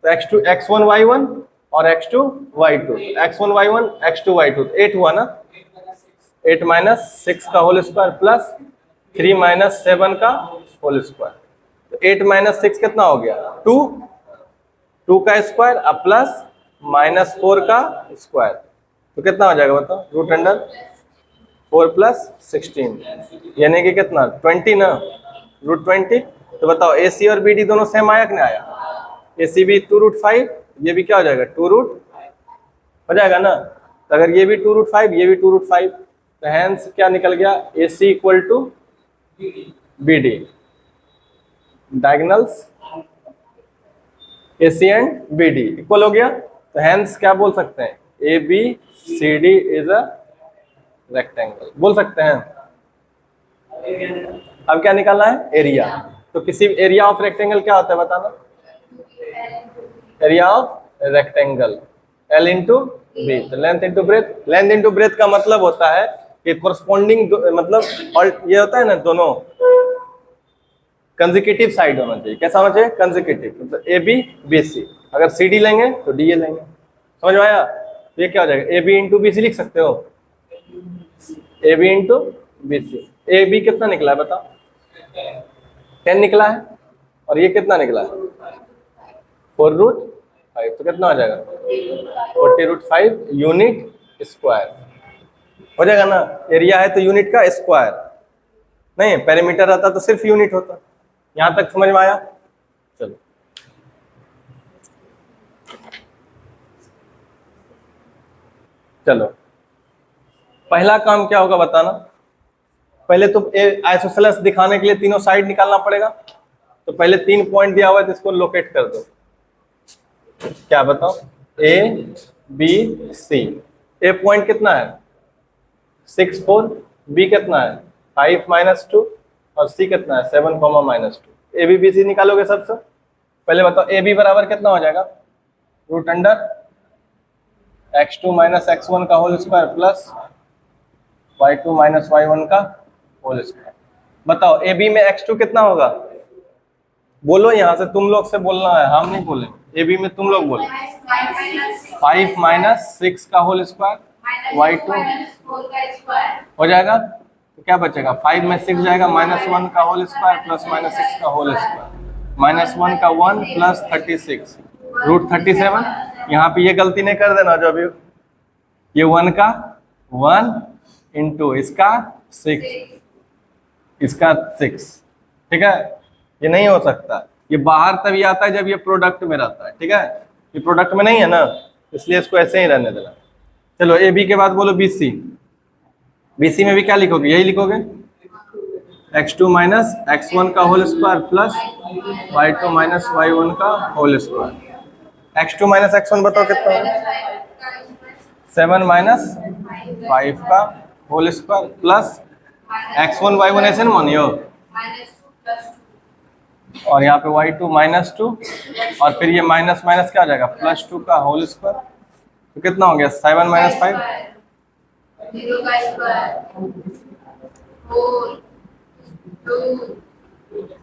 तो x2 x1 y1 और x2 y2, x1 y1 x2 y2 8 हुआ ना, 8 माइनस 6 का होल स्क्वायर प्लस 3 माइनस 7 का होल स्क्वायर, तो 8 माइनस 6 कितना हो गया 2 का स्क्वायर अब प्लस -4 का स्क्वायर, तो कितना हो जाएगा बताओ, √4 + 16 यानी कि कितना 20 ना, √20। तो बताओ AC और BD दोनों सेम आया कि नहीं आया, AC भी 2√5, ये भी क्या हो जाएगा 2 रूट हो जाएगा ना। तो अगर ये भी 2√5 ये भी 2√5, तो हैंस क्या निकल गया, AC = BD, diagonals AC and BD equal हो गया। तो हैंस क्या बोल सकते हैं, ABCD इज अ रेक्टेंगल बोल सकते हैं। अब क्या निकालना है, एरिया। तो किसी एरिया ऑफ रेक्टेंगल क्या होता है बताना, area of rectangle L into B, तो length into breadth. Length into breadth का मतलब होता है कि कोरस्पॉन्डिंग मतलब, और ये होता है ना दोनों कंसेक्यूटिव साइड होना चाहिए। कैसा होना चाहिए, कंसेक्यूटिव। तो AB BC, अगर CD लेंगे तो DA लेंगे, समझ में आया। तो ये क्या हो जाएगा, AB इंटू BC लिख सकते हो, AB इंटू BC। AB कितना निकला है बताओ, 10 निकला है, और ये कितना निकला है 4√5, तो कितना हो जाएगा 40√5 यूनिट स्क्वायर हो जाएगा ना। एरिया है तो यूनिट का स्क्वायर, नहीं पेरीमीटर रहता तो सिर्फ यूनिट होता। यहां तक समझ में आया। चलो चलो, पहला काम क्या होगा बताना। पहले तो आइसोसेलेस दिखाने के लिए तीनों साइड निकालना पड़ेगा। तो पहले 3 पॉइंट दिया हुआ है तो इसको लोकेट कर दो। क्या बताओ, ABC। A पॉइंट कितना है 6 4, B कितना है 5 -2, और C कितना है 7, -2। ABBC निकालोगे सबसे पहले। बताओ AB बराबर कितना हो जाएगा, √x2 - x1 का whole square plus y2 - y1 का होल स्क्वायर। बताओ AB में x2 कितना होगा, बोलो यहाँ से, तुम लोग से बोलना है, हम नहीं बोले। AB में तुम लोग बोलो 5 - 6 का होल स्क्वायर, y2 हो जाएगा। तो क्या बचेगा, 5 में 6 जाएगा, -1 का होल स्क्वायर प्लस -6 का होल स्क्वायर, -1 का 1 प्लस 36 √37। यहाँ पे ये गलती नहीं कर देना, जो अभी ये 1 का 1 इंटू इसका 6, इसका 6, ठीक है। ये नहीं हो सकता, ये बाहर तभी आता है जब ये प्रोडक्ट में रहता है, ठीक है। ये प्रोडक्ट में नहीं है ना, इसलिए इसको ऐसे ही रहने देना। चलो AB के बाद बोलो BC। BC में भी क्या लिखोगे, यही लिखोगे, x2 - x1 का whole square plus y2 - y1 का होल स्क्वायर। x2 - x1 बताओ कितना होगा, 7 - 5 का whole square plus x1 y1 ऐसे ना मानियो, और यहाँ पे y2 -2, और फिर ये माइनस माइनस क्या आ जाएगा +2 का होल स्क्वायर। तो कितना हो गया 7 - 5,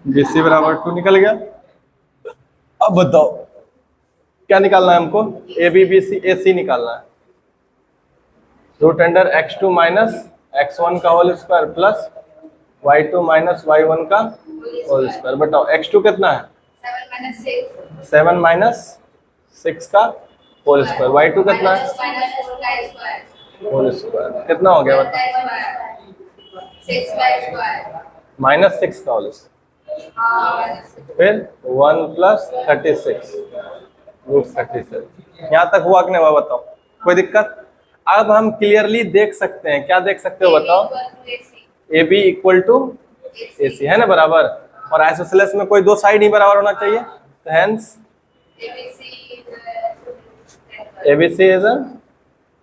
BC बराबर 2 निकल गया। अब बताओ क्या निकालना है हमको, ABBC AC निकालना है। √x2 - x1 का whole square plus y2 - y1 का होल स्क्वायर। बताओ x2 कितना है 7 - 6 का होल स्क्वायर, y2 कितना है होल स्क्वायर, कितना हो गया बताओ -6 का होल स्क्वायर, फिर 1 + 36 √37। यहाँ तक हुआ कि नहीं हुआ बताओ, कोई दिक्कत। अब हम क्लियरली देख सकते हैं, क्या देख सकते हो बताओ, AB = AC है ना बराबर, और आइसोसेलेस में कोई दो साइड ही बराबर होना चाहिए। तो hence ABC is an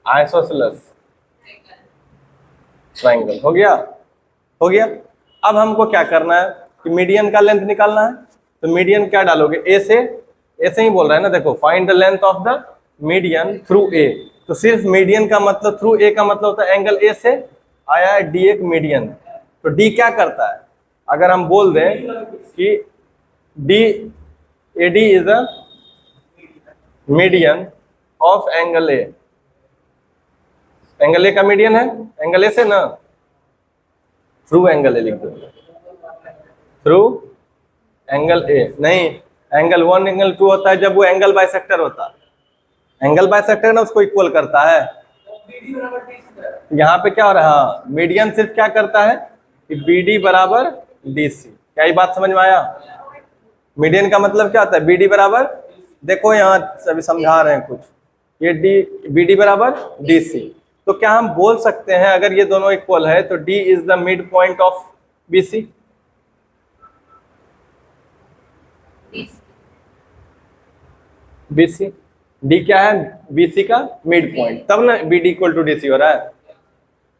isosceles triangle. हो गया, हो गया। अब हमको क्या करना है कि मीडियन का लेंथ निकालना है। तो मीडियन क्या डालोगे, ए से, ऐसे ही बोल रहा है ना, देखो find the length of the median through a. तो सिर्फ मीडियन का मतलब थ्रू ए का मतलब होता है एंगल ए से आया है डी एक मीडियन। तो डी क्या करता है, अगर हम बोल दें कि D AD is a median of angle A, angle A का मीडियन है एंगल ए से ना, थ्रू एंगल ए लिख दो, थ्रू एंगल ए। नहीं, एंगल 1 एंगल 2 होता है जब वो एंगल बाइसेक्टर होता है, एंगल बाइसेक्टर ना उसको इक्वल करता है। यहाँ पे क्या हो रहा है, मीडियन सिर्फ क्या करता है कि BD बराबर DC। क्या ये बात समझ में आया? मीडियन का मतलब क्या होता है, BD बराबर, देखो यहाँ सभी समझा रहे हैं कुछ, ये BD बराबर DC। तो क्या हम बोल सकते हैं अगर ये दोनों इक्वल है तो D is the mid point of BC? BC, D क्या है, BC का मिड पॉइंट, तब ना BD इक्वल टू DC हो रहा है।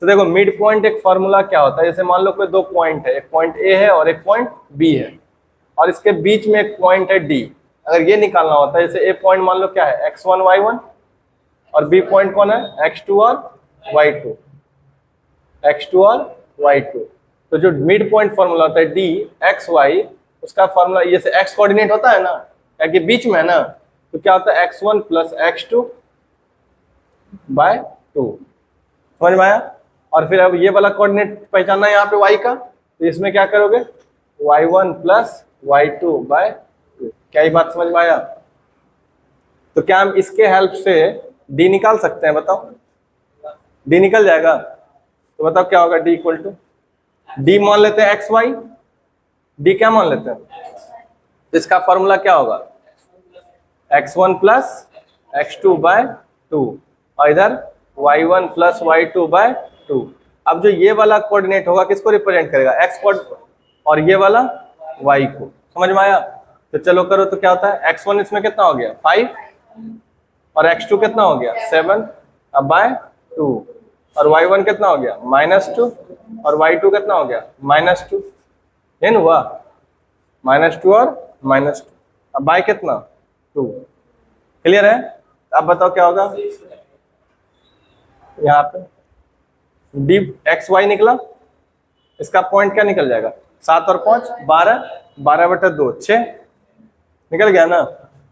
तो देखो मिड पॉइंट एक फॉर्मूला क्या होता है, जैसे मान लो कोई दो पॉइंट है, एक पॉइंट A है और एक पॉइंट B है, और इसके बीच में एक पॉइंट है D। अगर ये निकालना होता है, जैसे A पॉइंट मान लो क्या है, x1 y1, और B पॉइंट कौन है, x2 और y2, x2 और y2। तो जो मिड पॉइंट फॉर्मूला होता है D x y, उसका फॉर्मूला ये से x कोऑर्डिनेट होता है ना, क्योंकि बीच में है ना, तो क्या होता है x1 प्लस x2 बाय 2। समझ में आया? और फिर अब ये वाला कोऑर्डिनेट पहचानना है यहाँ पे y का, तो इसमें क्या करोगे, y1 प्लस y2 बाय 2। क्या ये बात समझ में आया? तो क्या हम इसके हेल्प से D निकाल सकते हैं, बताओ? D निकल जाएगा। तो बताओ क्या होगा, D इक्वल टू, D मान लेते हैं एक्स वाई, D क्या मान लेते हैं, तो इसका फॉर्मूला क्या होगा, x1 प्लस x2 बाय 2, और इधर y1 प्लस y2 बाय 2। अब जो ये वाला कोऑर्डिनेट होगा किसको रिप्रेजेंट करेगा, x कोऑर्डिनेट, और ये वाला y को। समझ में आया? तो चलो करो, तो क्या होता है, x1 इसमें कितना हो गया 5, और x2 कितना हो गया 7 अब बाय 2, और y1 कितना हो गया -2, और y2 कितना हो गया -2। ये ना हुआ -2 और -2, अब बाय कितना 2। क्लियर है? अब बताओ क्या होगा, यहाँ पे D एक्स वाई निकला, इसका पॉइंट क्या निकल जाएगा, 7 और 5 12, 12/2 6 निकल गया ना।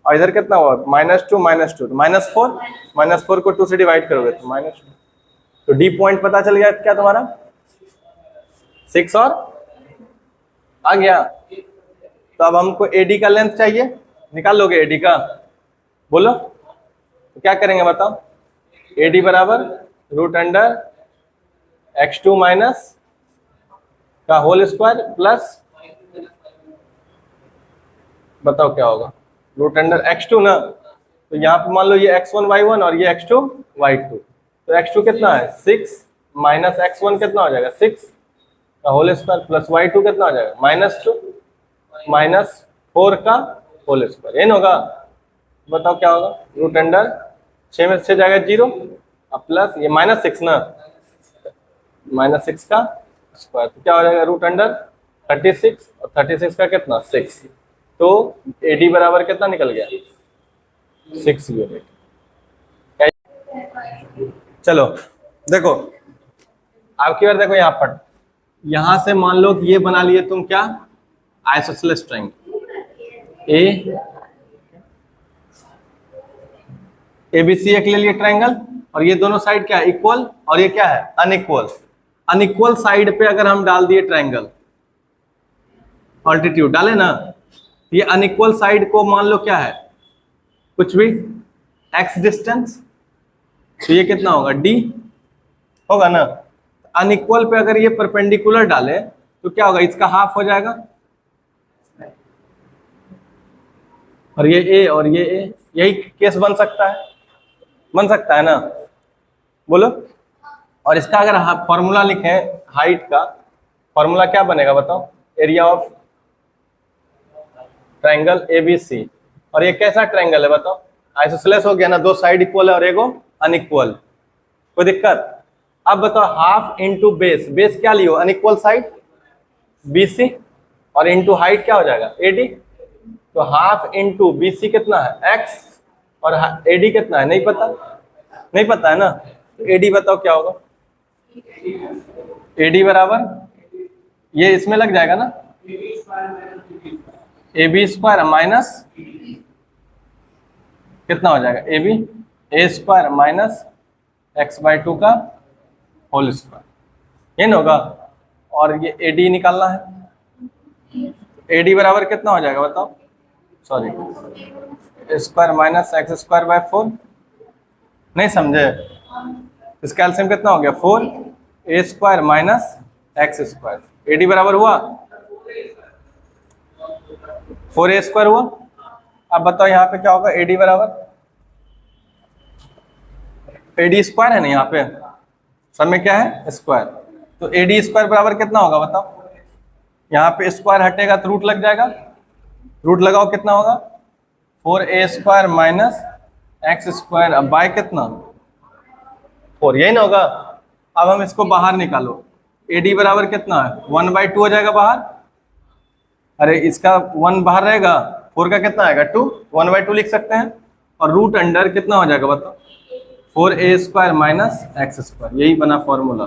और इधर कितना हुआ, -2 -2 तो -4, -4 को 2 से डिवाइड करोगे तो -2। तो D पॉइंट पता चल गया क्या तुम्हारा, 6 और आ गया। तो अब हमको AD का लेंथ चाहिए, निकाल लोगे AD का, बोलो तो क्या करेंगे बताओ, AD बराबर √x2 माइनस का होल स्क्वायर प्लस, बताओ क्या होगा, √x2 ना। तो यहाँ पे मान लो ये x1 y1 और ये x2 y2, तो x2 कितना है 6 माइनस x1 कितना हो जाएगा 6 का होल स्क्वायर प्लस y2 कितना हो जाएगा -2 -4 का होल स्क्वायर। ये होगा, बताओ क्या होगा, √6 में 6 जाएगा 0, अब प्लस ये -6 ना, -6 का स्क्वायर, तो क्या हो जाएगा √36, और 36 का कितना 6। तो AD बराबर कितना निकल गया 6 यूनिट। चलो देखो, आपकी बार देखो यहाँ पर, यहां से मान लो कि ये बना लिए तुम क्या, आइसोसेलेस ट्रायंगल ABC एक ले लिए ट्रायंगल, और ये दोनों साइड क्या है इक्वल, और ये क्या है अनइक्वल। अनइक्वल साइड पे अगर हम डाल दिए ट्रायंगल, ऑल्टीट्यूड डाले ना, ये अनइक्वल साइड को मान लो क्या है कुछ भी x डिस्टेंस, तो ये कितना होगा D होगा ना। अनइक्वल पे अगर ये परपेंडिकुलर डाले तो क्या होगा, इसका हाफ हो जाएगा, और ये A और ये A, यही केस बन सकता है ना, बोलो। और इसका अगर फॉर्मूला लिखें हाइट का, फॉर्मूला क्या बनेगा बताओ, एरिया ऑफ ट्रायंगल ABC। और ये कैसा ट्रायंगल है बताओ, आइसोसेलेस हो गया ना, दो साइड इक्वल है और एगो अनइक्वल, कोई दिक्कत। अब बताओ हाफ इंटू बेस, बेस क्या लियो अनइक्वल साइड BC, और इंटू हाइट क्या हो जाएगा AD। तो हाफ इंटू BC कितना है x, और AD कितना है नहीं पता है ना। तो AD बताओ क्या होगा, AD बराबर ये इसमें लग जाएगा ना, AB स्क्वायर माइनस कितना हो जाएगा AB A square minus x/2 का होल स्क्वायर, ये ना होगा। और ये AD निकालना है, AD बराबर कितना हो जाएगा बताओ, sorry square minus x² bye 4 नहीं समझे? इसका एलसीएम कितना हो गया? 4a² minus x²। एडी बराबर हुआ 4a² हुआ। अब बताओ यहाँ पे क्या होगा? एडी बराबर AD² है ना, यहाँ पे सब में क्या है? स्क्वायर। तो AD² बराबर कितना होगा बताओ? यहाँ पे स्क्वायर हटेगा तो रूट लग जाएगा। रूट लगाओ, कितना होगा? 4a² minus x²। अब बाय कितना? 4, यही ना होगा। अब हम इसको बाहर निकालो। AD बराबर कितना है? 1/2 हो जाएगा बाहर। अरे इसका 1 बाहर रहेगा, 4 का कितना आएगा? 2, 1/2 लिख सकते हैं। और रूट अंडर कितना हो जाएगा बताओ? 4a² minus x²। यही बना फॉर्मूला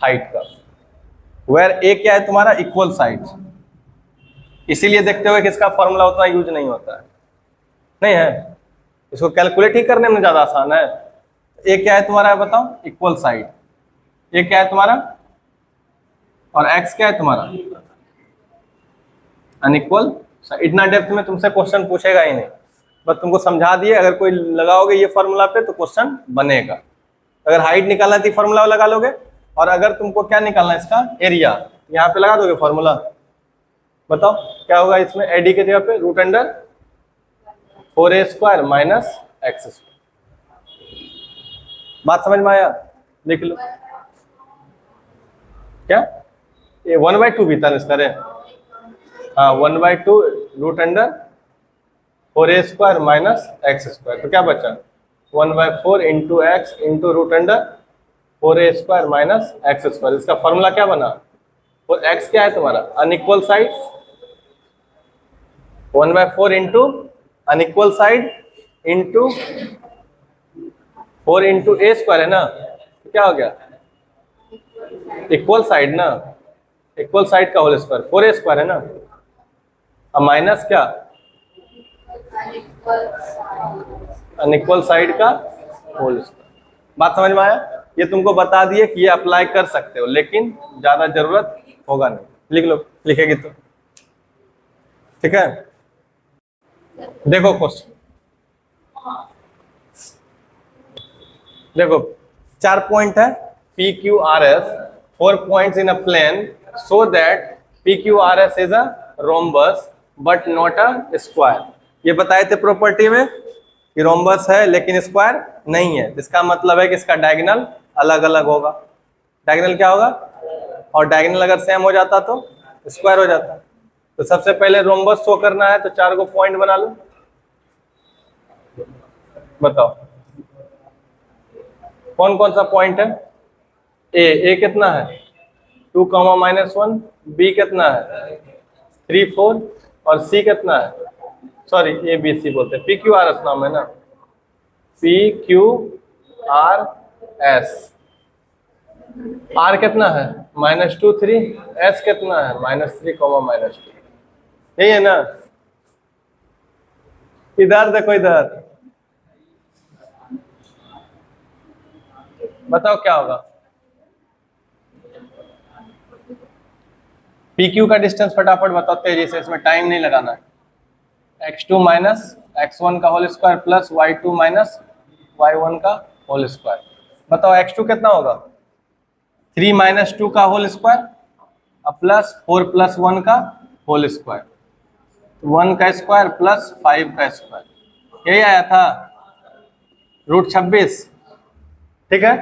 हाइट का। वेयर ए क्या है तुम्हारा? Equal side. इसीलिए देखते हुए कि इसका फॉर्मूला उतना यूज नहीं होता है, नहीं है। इसको कैलकुलेट ही करने में ज्यादा आसान है। ए क्या है तुम्हारा? बताओ, इक्वल साइड। ए क्या है तुम्हारा? और एक्स क्या है तुम्हारा? अनइक्वल। इतना डेप्थ में तुमसे क्वेश्चन पूछेगा ही नहीं, बस तुमको समझा दिए। अगर कोई लगाओगे ये फॉर्मूला पे तो क्वेश्चन बनेगा। अगर हाइट निकालना थी फॉर्मूला लगा लोगे, और अगर तुमको क्या निकालना है? इसका एरिया, यहाँ पे लगा दोगे फॉर्मूला। बताओ क्या होगा इसमें? एडी के जगह पे root under 4a² minus x²। बात समझ में आया? लिख लो। क्या ये 1/2 भी था इसका? रे हाँ, 1/2 root under 4a² minus x²। तो क्या बचा? 1/4 into x into root under 4a² minus x²। इसका फॉर्मूला क्या बना? और x क्या है तुम्हारा? Unequal sides. 1/4 into unequal side into 4 into a² है ना, तो क्या हो गया? इक्वल साइड ना, इक्वल साइड का होल स्क्वायर 4a² है ना। अब माइनस क्या? अनइक्वल साइड का होल स्क्वायर। बात समझ में आया? ये तुमको बता दिए कि ये अप्लाई कर सकते हो, लेकिन ज्यादा जरूरत होगा नहीं। लिख लो, लिखेगी तो ठीक है। देखो क्वेश्चन, देखो 4 पॉइंट है। PQRS 4 points in a plane so that PQRS is a rhombus but not a square। ये बताए थे प्रॉपर्टी में कि रोम्बस है लेकिन स्क्वायर नहीं है। इसका मतलब है कि इसका डायगोनल अलग अलग होगा। डायगोनल क्या होगा? और डायगोनल अगर सेम हो जाता तो स्क्वायर हो जाता। तो सबसे पहले रोम्बस शो करना है तो 4 को पॉइंट बना लो। बताओ कौन कौन सा पॉइंट है? ए कितना है? 2, -1। बी कितना है? 3, 4। और सी कितना है? सॉरी, ए बी सी बोलते हैं। PQRS नाम है ना, PQRS। आर कितना है? -2, 3। एस कितना है? -3, -2। यही है ना। इधर देखो, इधर बताओ क्या होगा? PQ का डिस्टेंस फटाफट बताओ तेजी से, इसमें टाइम नहीं लगाना है। x2 माइनस x1 का whole square plus y2 minus y1 का होल स्क्वायर। बताओ x2 कितना होगा? 3 - 2 का होल स्क्वायर प्लस 4 + 1 का होल स्क्वायर। 1 का स्क्वायर प्लस 5 का स्क्वायर। यही आया था √26, ठीक है।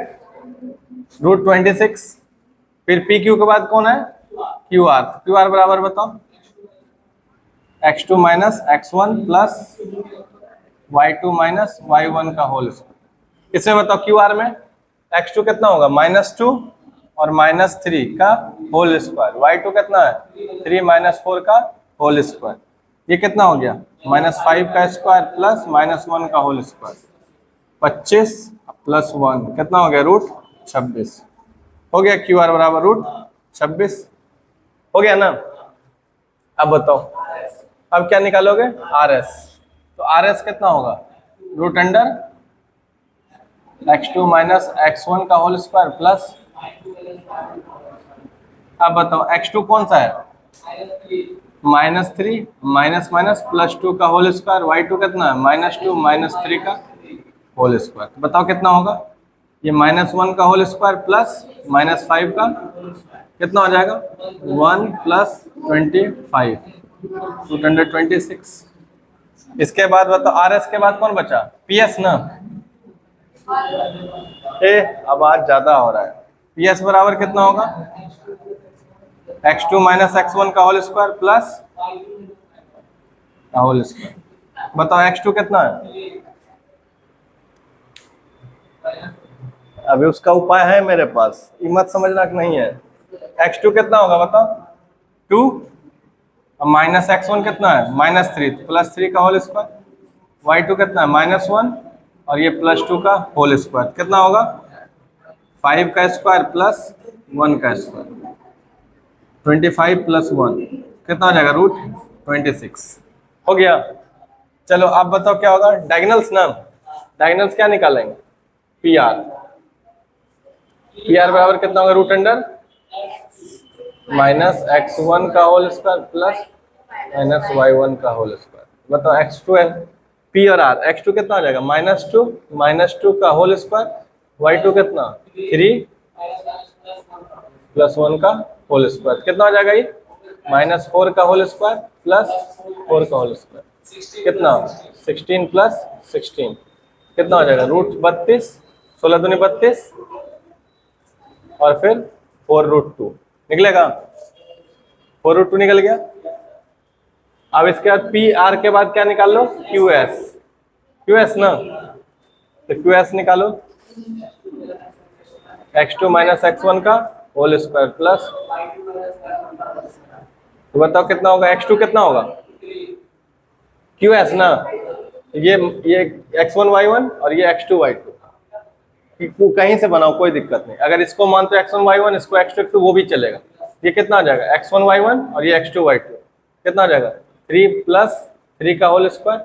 √26। फिर PQ के बाद कौन है? QR। QR बराबर बताओ x2 minus x1 plus y2 minus y1 का होल स्क्वायर। इसमें बताओ QR में x2 कितना होगा? -2 और -3 का होल स्क्वायर। y2 कितना है? 3 - 4 का होल स्क्वायर। ये कितना हो गया? -5 का स्क्वायर प्लस -1 का होल स्क्वायर। 25 + 1 कितना हो गया? √26 हो गया। QR बराबर √26 हो गया ना। अब बताओ, अब क्या निकालोगे? RS। तो RS कितना होगा? √अंडर x2 माइनस x1 का होल स्क्वायर प्लस, अब बताओ x2 कौन सा है? -3 माइनस माइनस +2 का होल स्क्वायर। y2 कितना है? -2 - 3 का होल स्क्वायर। तो बताओ कितना होगा, ये -1 का होल स्क्वायर प्लस -5 का कितना हो जाएगा, 1 + 25 226। इसके बाद बताओ आर एस के बाद कौन बचा, पी एस ना। अब आज ज्यादा हो रहा है। पी एस बराबर कितना होगा, x2 - x1 का होल स्क्वायर प्लस का होल स्क्वायर। बताओ x2 कितना है, अभी उसका उपाय है मेरे पास, ये मत समझना कि नहीं है। x2 कितना होगा बताओ, 2 और -x1 कितना है, -3 +3 का होल स्क्वायर। y2 कितना है, -1 और ये +2 का होल स्क्वायर कितना होगा, 5 का स्क्वायर प्लस 1 का स्क्वायर। 25 + 1 कितना हो जाएगा, √26 हो गया। चलो आप बताओ क्या होगा, डायगोनल्स ना, डायगोनल्स क्या निकालेंगे, पी आर। पी आर बराबर कितना होगा, √(-x1 का होल स्क्वायर प्लस -y1 का होल स्क्वायर। बताओ x2 है, पी और आर, x2 कितना हो जाएगा, -2 का होल स्क्वायर, y2 कितना 3 + 1 का होल स्क्वायर कितना हो जाएगा, ये -4 का होल स्क्वायर प्लस 4 का होल स्क्वायर कितना 16 + 16 कितना हो जाएगा, √32, 16 दूनी 32 और फिर 4√2 निकलेगा, 4√2 निकल गया। अब इसके बाद पी आर के बाद क्या निकाल लो, क्यू एस ना, तो क्यू एस निकालो, x2 - x1 का होल स्क्वायर प्लस, तो बताओ कितना होगा, x2 कितना होगा, क्यू एस ना, ये x1 y1 और ये x2 y2 कहीं से बनाओ कोई दिक्कत नहीं। अगर इसको मानते हो x1 y1, इसको x2 x2 वो भी चलेगा। ये कितना आ जाएगा, x1 y1 और ये x2 y2 कितना आ जाएगा, 3 + 3 का होल स्क्वायर,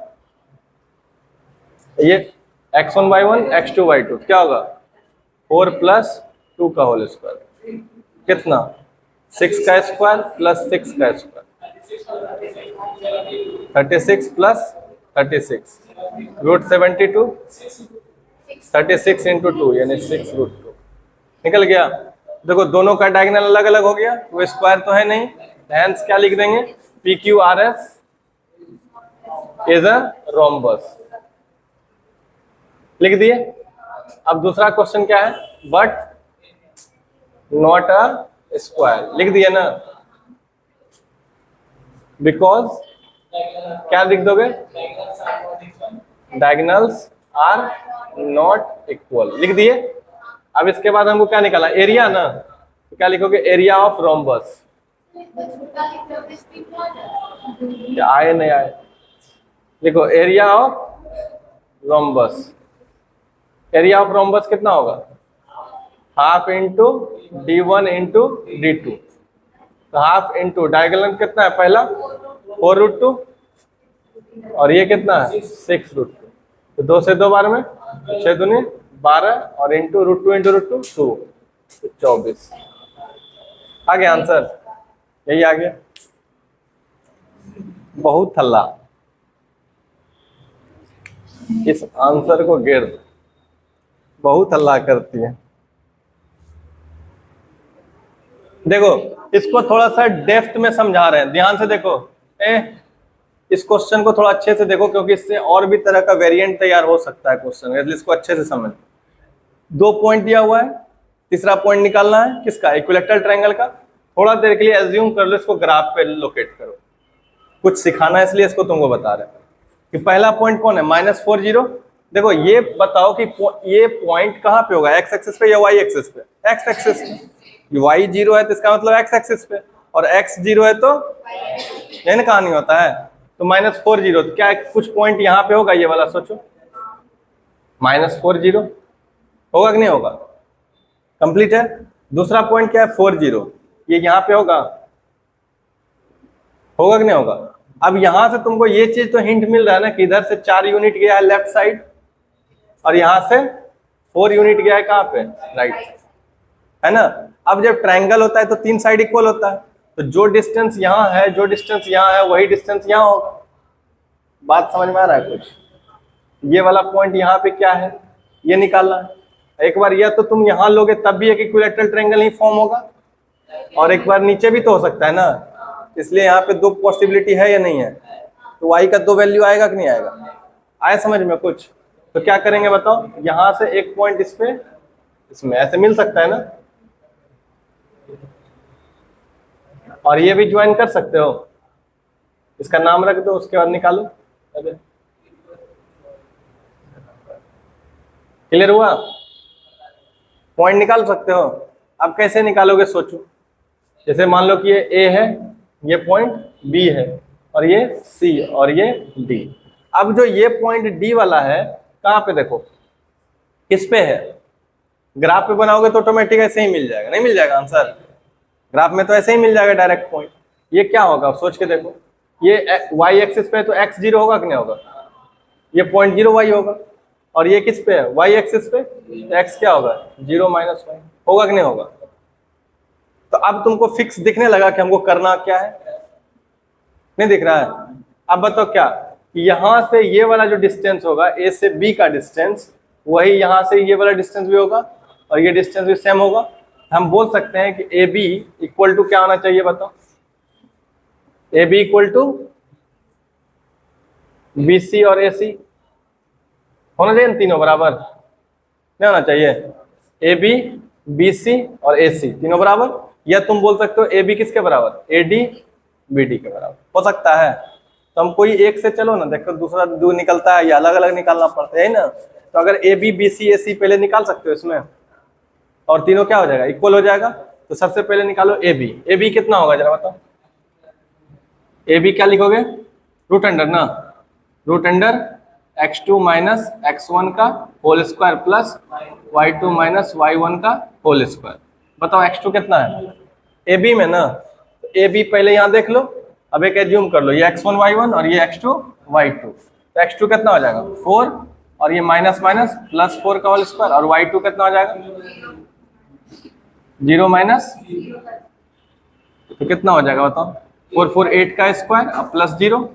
ये x1 y1 x2 y2 क्या होगा, 4 + 2 का होल स्क्वायर कितना 6 का स्क्वायर प्लस 6 का स्क्वायर, 36 + 36 √72, 36 × 2 यानी 6√2 निकल गया। देखो दोनों का डायगोनल अलग अलग हो गया, वो स्क्वायर तो है नहीं, हेंस क्या लिख देंगे, PQRS इज अ रोम्बस लिख दिए। अब दूसरा क्वेश्चन क्या है, बट नॉट अ स्क्वायर लिख दिया ना, बिकॉज क्या लिख दोगे, डायगोनल्स आर नॉट इक्वल लिख दिए। अब इसके बाद हमको क्या निकाला, एरिया ना, तो क्या लिखोगे, एरिया ऑफ रोम्बस, क्या आए नहीं आए, देखो area of rhombus, area of rhombus कितना होगा, half into d1 into d2, तो हाफ इंटू डायगोनल कितना है पहला 4√2 और ये कितना है 6√2, तो 2 से 2 बार में 6 दूनी 12 और इंटू √2 इंटू √2 2, 24 आ गया आंसर, यही आ गया। बहुत थल्ला, इस आंसर को गिर दो, बहुत हल्ला करती है। देखो इसको थोड़ा सा डेप्थ में समझा रहे हैं, ध्यान से देखो, इस क्वेश्चन को थोड़ा अच्छे से देखो, क्योंकि इससे और भी तरह का वेरिएंट तैयार हो सकता है क्वेश्चन, इसलिए इसको अच्छे से समझ। 2 पॉइंट दिया हुआ है, तीसरा पॉइंट निकालना है किसका, इक्विलैटरल ट्रायंगल का। थोड़ा देर के लिए एज्यूम कर लो, इसको ग्राफ पे लोकेट करो, कुछ सिखाना है इसलिए इसको तुमको बता रहे हैं कि पहला पॉइंट कौन है, -4 0। देखो ये बताओ कि ये पॉइंट कहाँ पे होगा, x एक्सिस पे या y एक्सिस पे, x एक्सिस पे। y 0 है तो इसका मतलब x एक्सिस पे, और x 0 है तो यही ना कहानी होता है। तो -4 0, तो क्या कुछ पॉइंट यहाँ पे होगा, ये वाला सोचो, -4 0 होगा कि नहीं होगा, कंप्लीट है। दूसरा पॉइंट क्या है 4 0, ये यहाँ पे होगा कि नहीं होगा। अब यहां से तुमको ये चीज तो हिंट मिल रहा है ना कि इधर से 4 यूनिट गया है लेफ्ट साइड, और यहां से 4 यूनिट गया है कहां पे, राइट, है ना। अब जब ट्रायंगल होता है तो 3 साइड इक्वल होता है, तो जो डिस्टेंस यहाँ है, जो डिस्टेंस यहाँ है, वही डिस्टेंस यहाँ होगा। बात समझ में आ रहा है कुछ, ये वाला पॉइंट यहाँ पे क्या है, ये निकालना है। एक बार या तो तुम यहाँ लोगे तब भी एक इक्विलैटरल ट्रायंगल ही फॉर्म होगा, और एक बार नीचे भी तो हो सकता है ना, इसलिए यहाँ पे दो पॉसिबिलिटी है या नहीं है। तो y का दो वैल्यू आएगा कि नहीं आएगा, आया समझ में कुछ। तो क्या करेंगे बताओ, यहाँ से एक पॉइंट इस पे, इसमें ऐसे मिल सकता है ना, और ये भी ज्वाइन कर सकते हो, इसका नाम रख दो, उसके बाद निकालो। क्लियर हुआ, पॉइंट निकाल सकते हो। अब कैसे निकालोगे सोचो, जैसे मान लो कि ये A है, ये पॉइंट B है, और ये C और ये D। अब जो ये पॉइंट D वाला है कहाँ पे, देखो किस पे है, ग्राफ पे बनाओगे तो ऑटोमेटिक ऐसे ही मिल जाएगा, नहीं मिल जाएगा आंसर, ग्राफ में तो ऐसे ही मिल जाएगा डायरेक्ट पॉइंट। ये क्या होगा सोच के देखो, ये y एक्सिस पे तो x 0 होगा कि नहीं होगा, ये पॉइंट 0 y होगा, और ये किस पे है, y एक्सिस पे, तो x क्या होगा 0 माइनस y होगा कि नहीं होगा। तो अब तुमको फिक्स दिखने लगा कि हमको करना क्या है, नहीं दिख रहा है। अब बताओ क्या, यहां से ये वाला जो डिस्टेंस होगा A से B का डिस्टेंस, वही यहां से ये वाला डिस्टेंस भी होगा, और ये डिस्टेंस भी सेम होगा। हम बोल सकते हैं कि AB इक्वल टू क्या होना चाहिए बताओ, AB इक्वल टू BC और AC होना चाहिए, तीनों बराबर नहीं होना चाहिए, AB BC और AC तीनों बराबर, या तुम बोल सकते हो AB किसके बराबर, AD BD के बराबर हो सकता है। तो हम कोई एक से चलो ना, देखो दूसरा जो निकलता है या अलग अलग निकालना पड़ता है ना। तो अगर AB BC AC पहले निकाल सकते हो इसमें, और तीनों क्या हो जाएगा, इक्वल हो जाएगा। तो सबसे पहले निकालो AB कितना होगा जरा बताओ, AB क्या लिखोगे, रूट अंडर ना, root under x2 minus x1 का whole square plus y2 minus y1 का होल स्क्वायर। बताओ x2 कितना है AB में ना, तो AB पहले यहाँ देख लो, अब एक एज्यूम कर लो, ये x1 y1 और ये x2 y2, तो x2 कितना हो जाएगा 4, और ये माइनस माइनस प्लस 4 का होल स्क्वायर, और y2 कितना हो जाएगा 0 माइनस, तो कितना हो जाएगा बताओ, 4 4 8 का स्क्वायर अब प्लस 0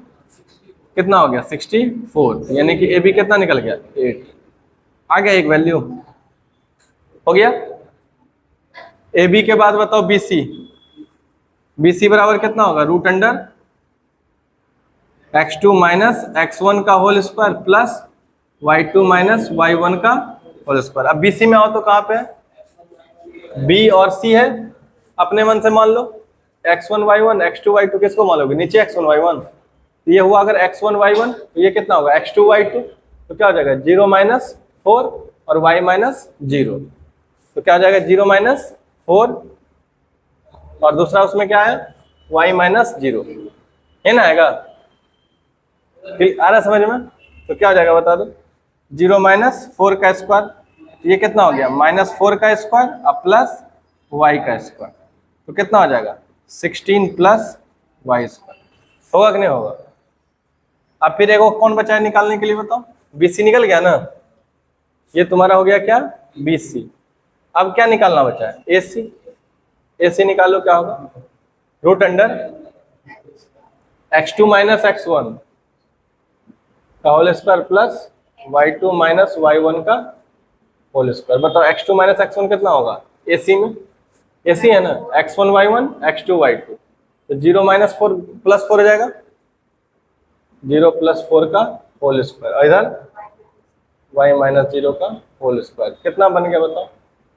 कितना हो गया 64, यानी कि AB कितना निकल गया 8, आ गया एक वैल्यू हो गया। AB के बाद बताओ BC बराबर कितना होगा, root under x2 minus x1 का whole square plus y2 minus y1 का होल स्क्वायर। अब BC में आओ तो कहाँ पे है, B और C है, अपने मन से मान लो x1 y1 x2 y2, किसको मानोगे नीचे x1 y1, तो ये हुआ अगर x1 y1, तो ये कितना होगा x2 y2, तो क्या हो जाएगा 0 माइनस 4 और y माइनस 0, तो क्या हो जाएगा 0 माइनस 4, और दूसरा उसमें क्या है y माइनस 0 है ना, आएगा आ रहा समझ में। तो क्या हो जाएगा बता दो, 0 माइनस 4 का स्क्वायर, ये कितना हो गया -4 का स्क्वायर अब प्लस y का स्क्वायर, तो कितना हो जाएगा 16 प्लस y स्क्वायर, होगा कि नहीं होगा। अब फिर एक कौन बचा है निकालने के लिए बताओ, BC निकल गया ना, ये तुम्हारा हो गया क्या BC। अब क्या निकालना बचा है AC निकालो, क्या होगा root under x2 minus x1 का whole square plus y2 minus y1 का होल स्क्वायर। बताओ x2 माइनस x1 कितना होगा AC में, AC है ना x1 y1 x2 y2, तो 0 माइनस 4 प्लस 4 हो जाएगा, 0 प्लस 4 का होल स्क्वायर, और इधर y माइनस 0 का होल स्क्वायर, कितना बन गया बताओ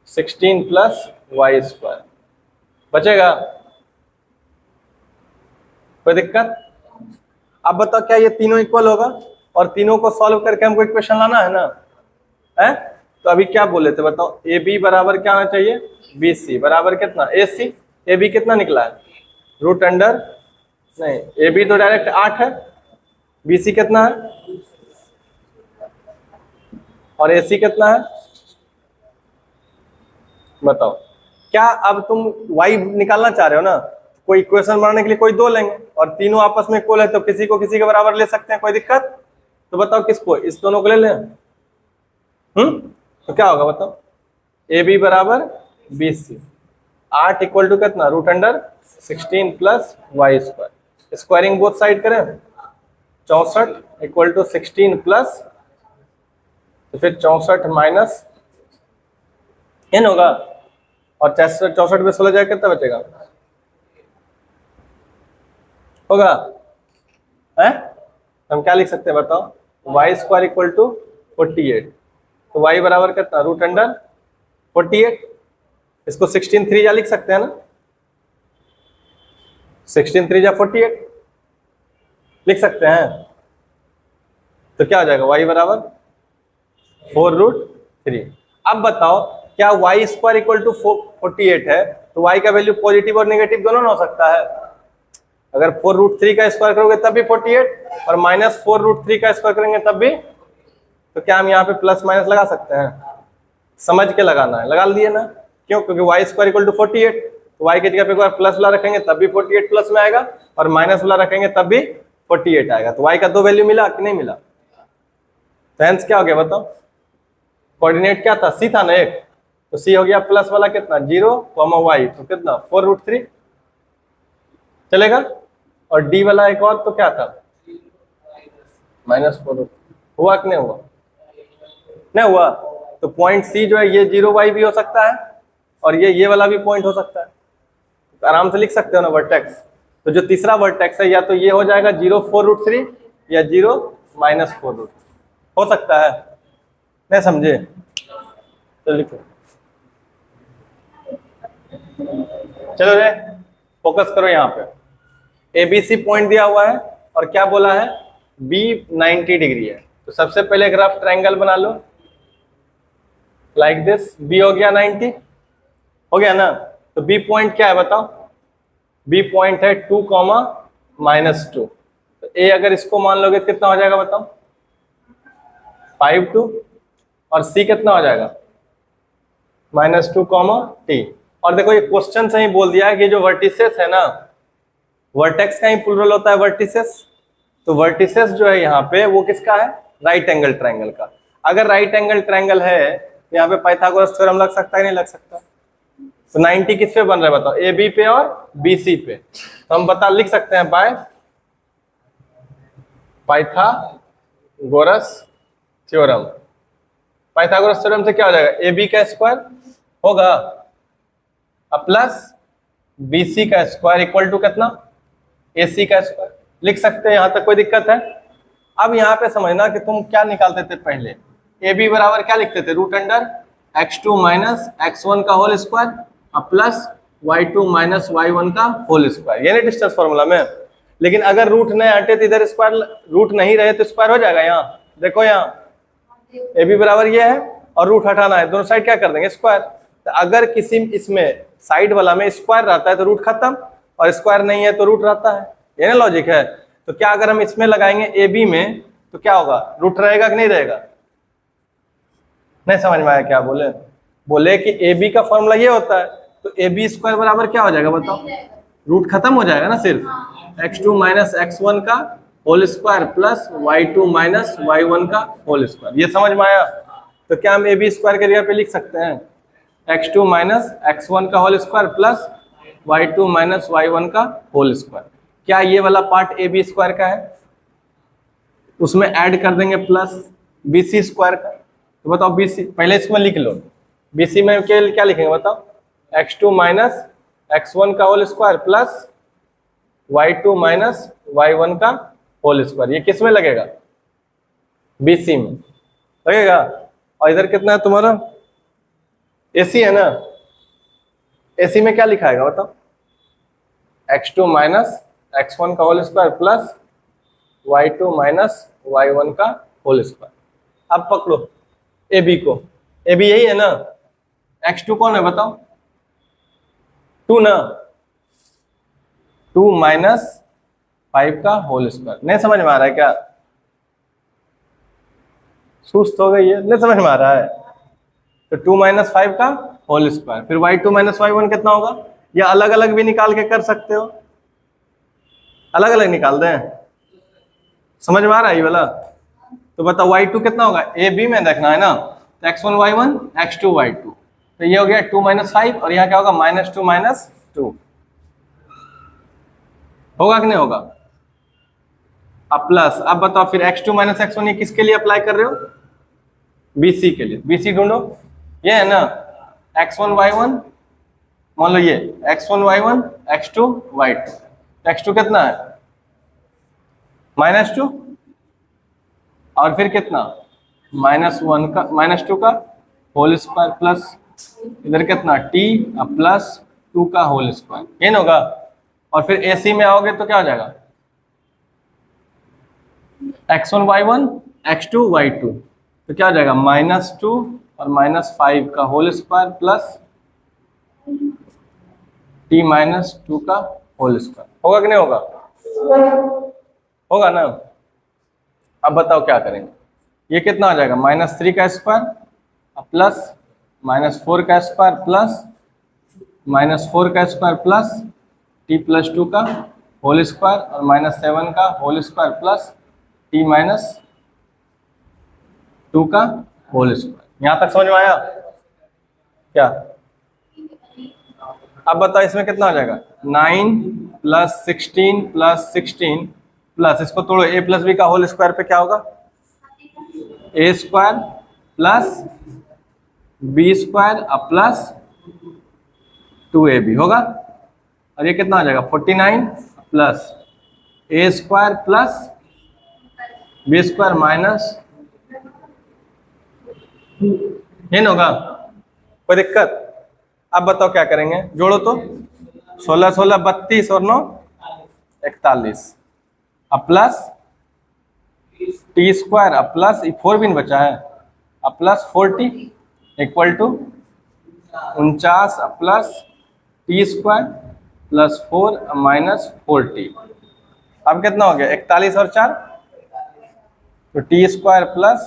16 प्लस y स्क्वायर बचेगा, कोई दिक्कत। अब बताओ क्या ये तीनों इक्वल होगा, और तीनों को सॉल्व करके हमको इक्वेशन लाना है ना, है। तो अभी क्या बोले थे बताओ, AB बराबर क्या आना चाहिए BC बराबर कितना AC, AB कितना निकला है रूट अंडर, नहीं AB तो डायरेक्ट 8 है, BC कितना है और AC कितना है बताओ। क्या अब तुम y निकालना चाह रहे हो ना, कोई इक्वेशन बनाने के लिए कोई दो लेंगे, और तीनों आपस में इक्वल है तो किसी को किसी के बराबर ले सकते हैं, कोई दिक्कत। तो बताओ किसको, इस दोनों को ले लें, तो क्या होगा बताओ, AB बराबर BC, 8 इक्वल टू कितना root under 16 plus y square, squaring both side करें 64 इक्वल टू 16 प्लस तो फिर 64 माइनस n होगा, और 64 में 16 जाएगा कितना बचेगा होगा है? हम क्या लिख सकते हैं बताओ, वाई स्क्वायर इक्वल टू 48, तो y बराबर कितना रूट अंडर 48, इसको 16 3 जा लिख सकते हैं ना, 16 3 जा 48 लिख सकते हैं, तो क्या हो जाएगा y बराबर 4√3। अब बताओ क्या वाई स्क्वायर इक्वल टू 48 है, तो y का वैल्यू पॉजिटिव और नेगेटिव दोनों ना हो सकता है। अगर 4√3 का स्क्वायर करोगे तब भी 48, और माइनस 4√3 का स्क्वायर करेंगे तब भी, तो क्या हम यहाँ पे प्लस माइनस लगा सकते हैं? समझ के लगाना है, लगा लिए ना, क्यों? क्योंकि वाई स्क्वायर इक्वल टू 48, तो वाई की जगह पे एक बार प्लस वाला रखेंगे तब भी 48 प्लस में आएगा, और माइनस वाला रखेंगे तब भी 48 आएगा। तो वाई का दो वैल्यू मिला कि नहीं मिला? तो हेंस क्या हो गया बताओ, कोऑर्डिनेट क्या था, सी था ना एक, तो सी हो गया प्लस वाला कितना 0, y, तो कितना 4√3 चलेगा, और डी वाला एक और तो क्या था -4, हुआ कि नहीं हुआ? नहीं हुआ। तो पॉइंट सी जो है ये 0y भी हो सकता है, और ये वाला भी पॉइंट हो सकता है, तो आराम से लिख सकते हो ना वर्टेक्स। तो जो तीसरा वर्टेक्स है या तो ये हो जाएगा 0 4√3 या 0 -4√3 हो सकता है, नहीं समझे? तो लिखो, चलो रे फोकस करो यहाँ पे, ABC पॉइंट दिया हुआ है और क्या बोला है, B 90 डिग्री है। तो सबसे पहले ग्राफ ट्रायंगल बना लो लाइक दिस, B हो गया 90, हो गया ना। तो B पॉइंट क्या है बताओ, B पॉइंट है 2, -2, तो A अगर इसको मान लोगे तो कितना हो जाएगा बताओ 5 2, और C कितना हो जाएगा -2, T। और देखो ये क्वेश्चन से ही बोल दिया है कि जो वर्टिसेस है ना, वर्टेक्स का ही प्लुरल होता है वर्टिसेस, तो वर्टिसेस जो है यहाँ पे वो किसका है, राइट एंगल ट्रायंगल का। अगर राइट एंगल ट्रायंगल है तो यहाँ पे पाइथागोरस थ्योरम लग सकता है नहीं लग सकता? तो 90 किस पे बन रहा है बताओ, ए बी पे और बी सी पे, तो हम बता लिख सकते हैं by Pythagoras theorem. Pythagoras theorem से क्या हो जाएगा, ए बी का स्क्वायर होगा प्लस बी सी का स्क्वायर इक्वल टू कितना, ए सी का स्क्वायर, लिख सकते हैं, यहां तक कोई दिक्कत है? अब यहाँ पे समझना कि तुम क्या निकालते थे पहले, ए बी बराबर क्या लिखते थे, रूट अंडर x2 - x1 का whole square plus y2 - y1 का होल स्क्वायर, ये नहीं डिस्टेंस फॉर्मूला में। लेकिन अगर रूट नहीं हटे तो इधर स्क्वायर, रूट नहीं रहे तो स्क्वायर हो जाएगा। यहाँ देखो, यहाँ ए बी बराबर ये है और रूट हटाना है, दोनों साइड क्या कर देंगे स्क्वायर। तो अगर किसी इसमें साइड वाला में स्क्वायर रहता है तो रूट खत्म, और स्क्वायर नहीं है तो रूट रहता है, ये ना लॉजिक है। तो क्या अगर हम इसमें लगाएंगे ए बी में तो क्या होगा, रूट रहेगा कि नहीं रहेगा? नहीं समझ में आया क्या बोले? बोले कि ए बी का फॉर्मूला ये होता है, तो ए बी स्क्वायर बराबर क्या हो जाएगा बताओ, रूट खत्म हो जाएगा ना, सिर्फ x2 - x1 का whole square plus y2 - y1 का होल स्क्वायर, ये समझ में आया? तो क्या हम ए बी स्क्वायर के जगह पे लिख सकते हैं x2 - x1 का whole square plus y2 - y1 का होल स्क्वायर। क्या ये वाला पार्ट ए बी स्क्वायर का है, उसमें ऐड कर देंगे प्लस बी सी स्क्वायर का। तो बताओ बी सी पहले इसमें लिख लो, बी सी में क्या लिखेंगे बताओ, x2 - x1 का whole square plus y2 - y1 का होल स्क्वायर। ये किस में लगेगा, बी सी में लगेगा। और इधर कितना है तुम्हारा, एसी है ना, एसी में क्या लिखाएगा बताओ, x2 - x1 का whole square plus y2 - y1 का होल स्क्वायर। अब पकड़ो ए बी को, ए बी यही है ना, x2 कौन है बताओ, 2 ना, 2 - 5 का होल स्क्वायर। नहीं समझ में आ रहा है क्या, सुस्त हो गई है, नहीं समझ में आ रहा है? तो 2 - 5 का होल स्क्वायर, फिर y2 - y1 कितना होगा, या अलग अलग भी निकाल के कर सकते हो, अलग अलग निकाल दें, समझ में आ रहा है ये वाला? तो बताओ y2 कितना होगा, ए बी में देखना है ना, तो x1 y1 x2 y2, तो ये हो गया 2 - 5, और यहाँ क्या होगा -2 - 2, होगा कि नहीं होगा? अब प्लस, अब बताओ फिर x2 - x1 ये किसके लिए अप्लाई कर रहे हो, BC के लिए, BC ढूंढो, ये है ना x1 y1, मान लो ये x1 y1 x2 y2, x2 कितना है -2 और फिर कितना -1 का -2 का होल स्क्वायर प्लस इधर कितना t प्लस 2 का होल स्क्वायर, ये ना होगा। और फिर AC में आओगे तो क्या हो जाएगा x1 y1 x2 y2, तो क्या हो जाएगा -2 और -5 का होल स्क्वायर प्लस t -2 का होल स्क्वायर, होगा कि नहीं होगा, होगा ना। अब बताओ क्या करेंगे, ये कितना आ जाएगा -3 का स्क्वायर प्लस -4 का स्क्वायर प्लस -4 का स्क्वायर प्लस t + 2 का होल स्क्वायर और -7 का होल स्क्वायर प्लस t - 2 का होल स्क्वायर। यहां तक समझ में आया क्या? अब बताओ इसमें कितना आ जाएगा 9 + 16 + 16 प्लस इसको तोड़ो a + b का होल स्क्वायर पे क्या होगा a² plus b² plus 2ab होगा। और ये कितना आ जाएगा 49 plus a² plus b² minus, ये ना होगा, कोई दिक्कत? अब बताओ क्या करेंगे, जोड़ो तो 16 16 32 और 9 41 अब प्लस t² प्लस 4 भी बचा है plus 40 equal to 49 plus t² plus 4 minus 40। अब कितना हो गया 41 और 4 तो t² प्लस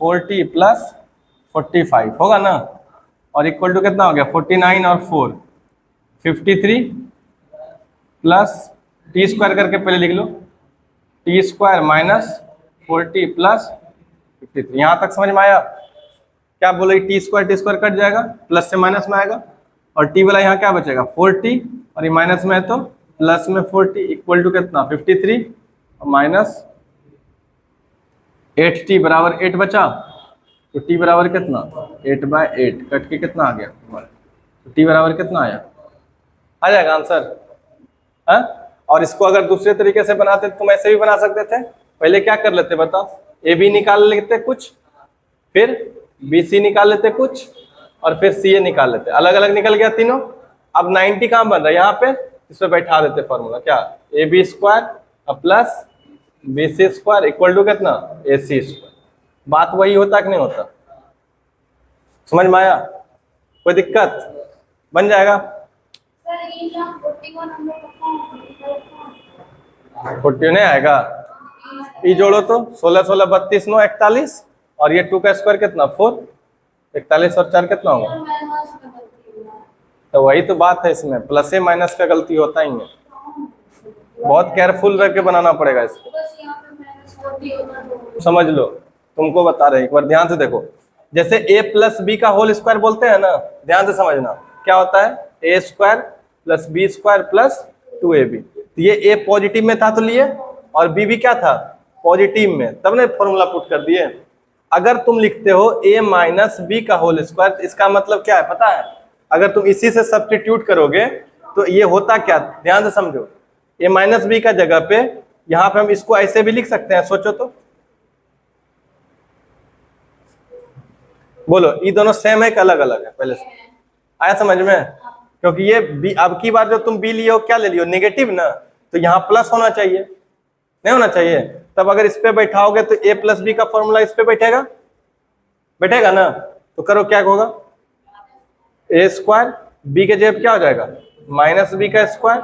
40 प्लस 45 होगा ना, और इक्वल टू कितना हो गया 49 और 4 53 प्लस t² करके पहले लिख लो t² माइनस 40 प्लस 53। यहाँ तक समझ में आया? क्या बोले t² कट जाएगा प्लस से माइनस में आएगा और t वाला यहाँ क्या बचेगा 40 और ये माइनस में है तो प्लस में 40 इक्वल टू कितना 53 और माइनस 8t बराबर 8 बचा, तो t बराबर कितना 8/8 कट के कितना आ गया तो t बराबर कितना आया, आ जाएगा आंसर। हाँ, और इसको अगर दूसरे तरीके से बनाते तो तुम ऐसे भी बना सकते थे। पहले क्या कर लेते बताओ, AB निकाल लेते कुछ, फिर BC निकाल लेते कुछ और फिर CA निकाल लेते, अलग अलग निकल गया तीनों। अब 90 कहाँ बन रहा है यहाँ पे, इस पे बैठा देते फॉर्मूला, क्या AB² plus BC² equal to कितना AC²। बात वही होता कि नहीं होता? समझ में आया? कोई दिक्कत? बन जाएगा 40 नहीं आएगा, ई जोड़ो तो 16 16 32 9 41 और ये 2 का स्क्वायर कितना 4, 41 और 4 कितना होगा, तो वही तो बात है, इसमें प्लस से माइनस का गलती होता ही है, बहुत केयरफुल रह के बनाना पड़ेगा इसको। समझ लो, तुमको बता रहे, एक बार ध्यान से देखो, जैसे a + b का होल स्क्वायर बोलते हैं ना, ध्यान से समझना क्या होता है a² plus b² plus 2ab। तो ये a पॉजिटिव में था तो लिए और b भी क्या था पॉजिटिव में, तब ने फॉर्मूला पुट कर दिए। अगर तुम लिखते हो a - b का होल स्क्वायर, तो इसका मतलब क्या है पता है? अगर तुम इसी से सब्स्टिट्यूट करोगे तो ये होता क्या, ध्यान से समझो, a - b का जगह पे यहाँ पे हम इसको ऐसे भी लिख सकते हैं, सोचो तो, बोलो ये दोनों सेम है कि अलग अलग है? पहले से आया समझ में? क्योंकि ये b, अब की बार जो तुम b लियो क्या ले लियो नेगेटिव ना, तो यहाँ प्लस होना चाहिए, नहीं होना चाहिए। तब अगर इस पे बैठाओगे तो a + b का फॉर्मूला इस पे बैठेगा, बैठेगा ना, तो करो क्या होगा a² b के जगह क्या हो जाएगा -b का स्क्वायर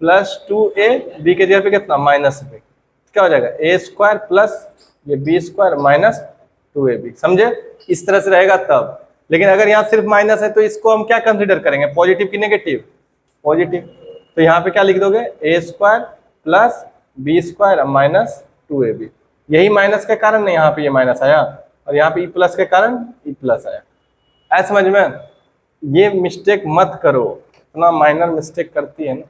प्लस 2a b के जगह पे कितना -b, क्या हो जाएगा a² प्लस ये b² माइनस 2ab। समझे? इस तरह से रहेगा तब। लेकिन अगर यहाँ सिर्फ माइनस है तो इसको हम क्या कंसीडर करेंगे, पॉजिटिव की नेगेटिव? पॉजिटिव। तो यहाँ पे क्या लिख दोगे a² plus b² minus 2ab। यही माइनस के कारण नहीं यहाँ पे ये माइनस आया, और यहाँ पे प्लस के कारण प्लस आया। ऐसा समझ में? ये मिस्टेक मत करो, इतना माइनर मिस्टेक करती है ना।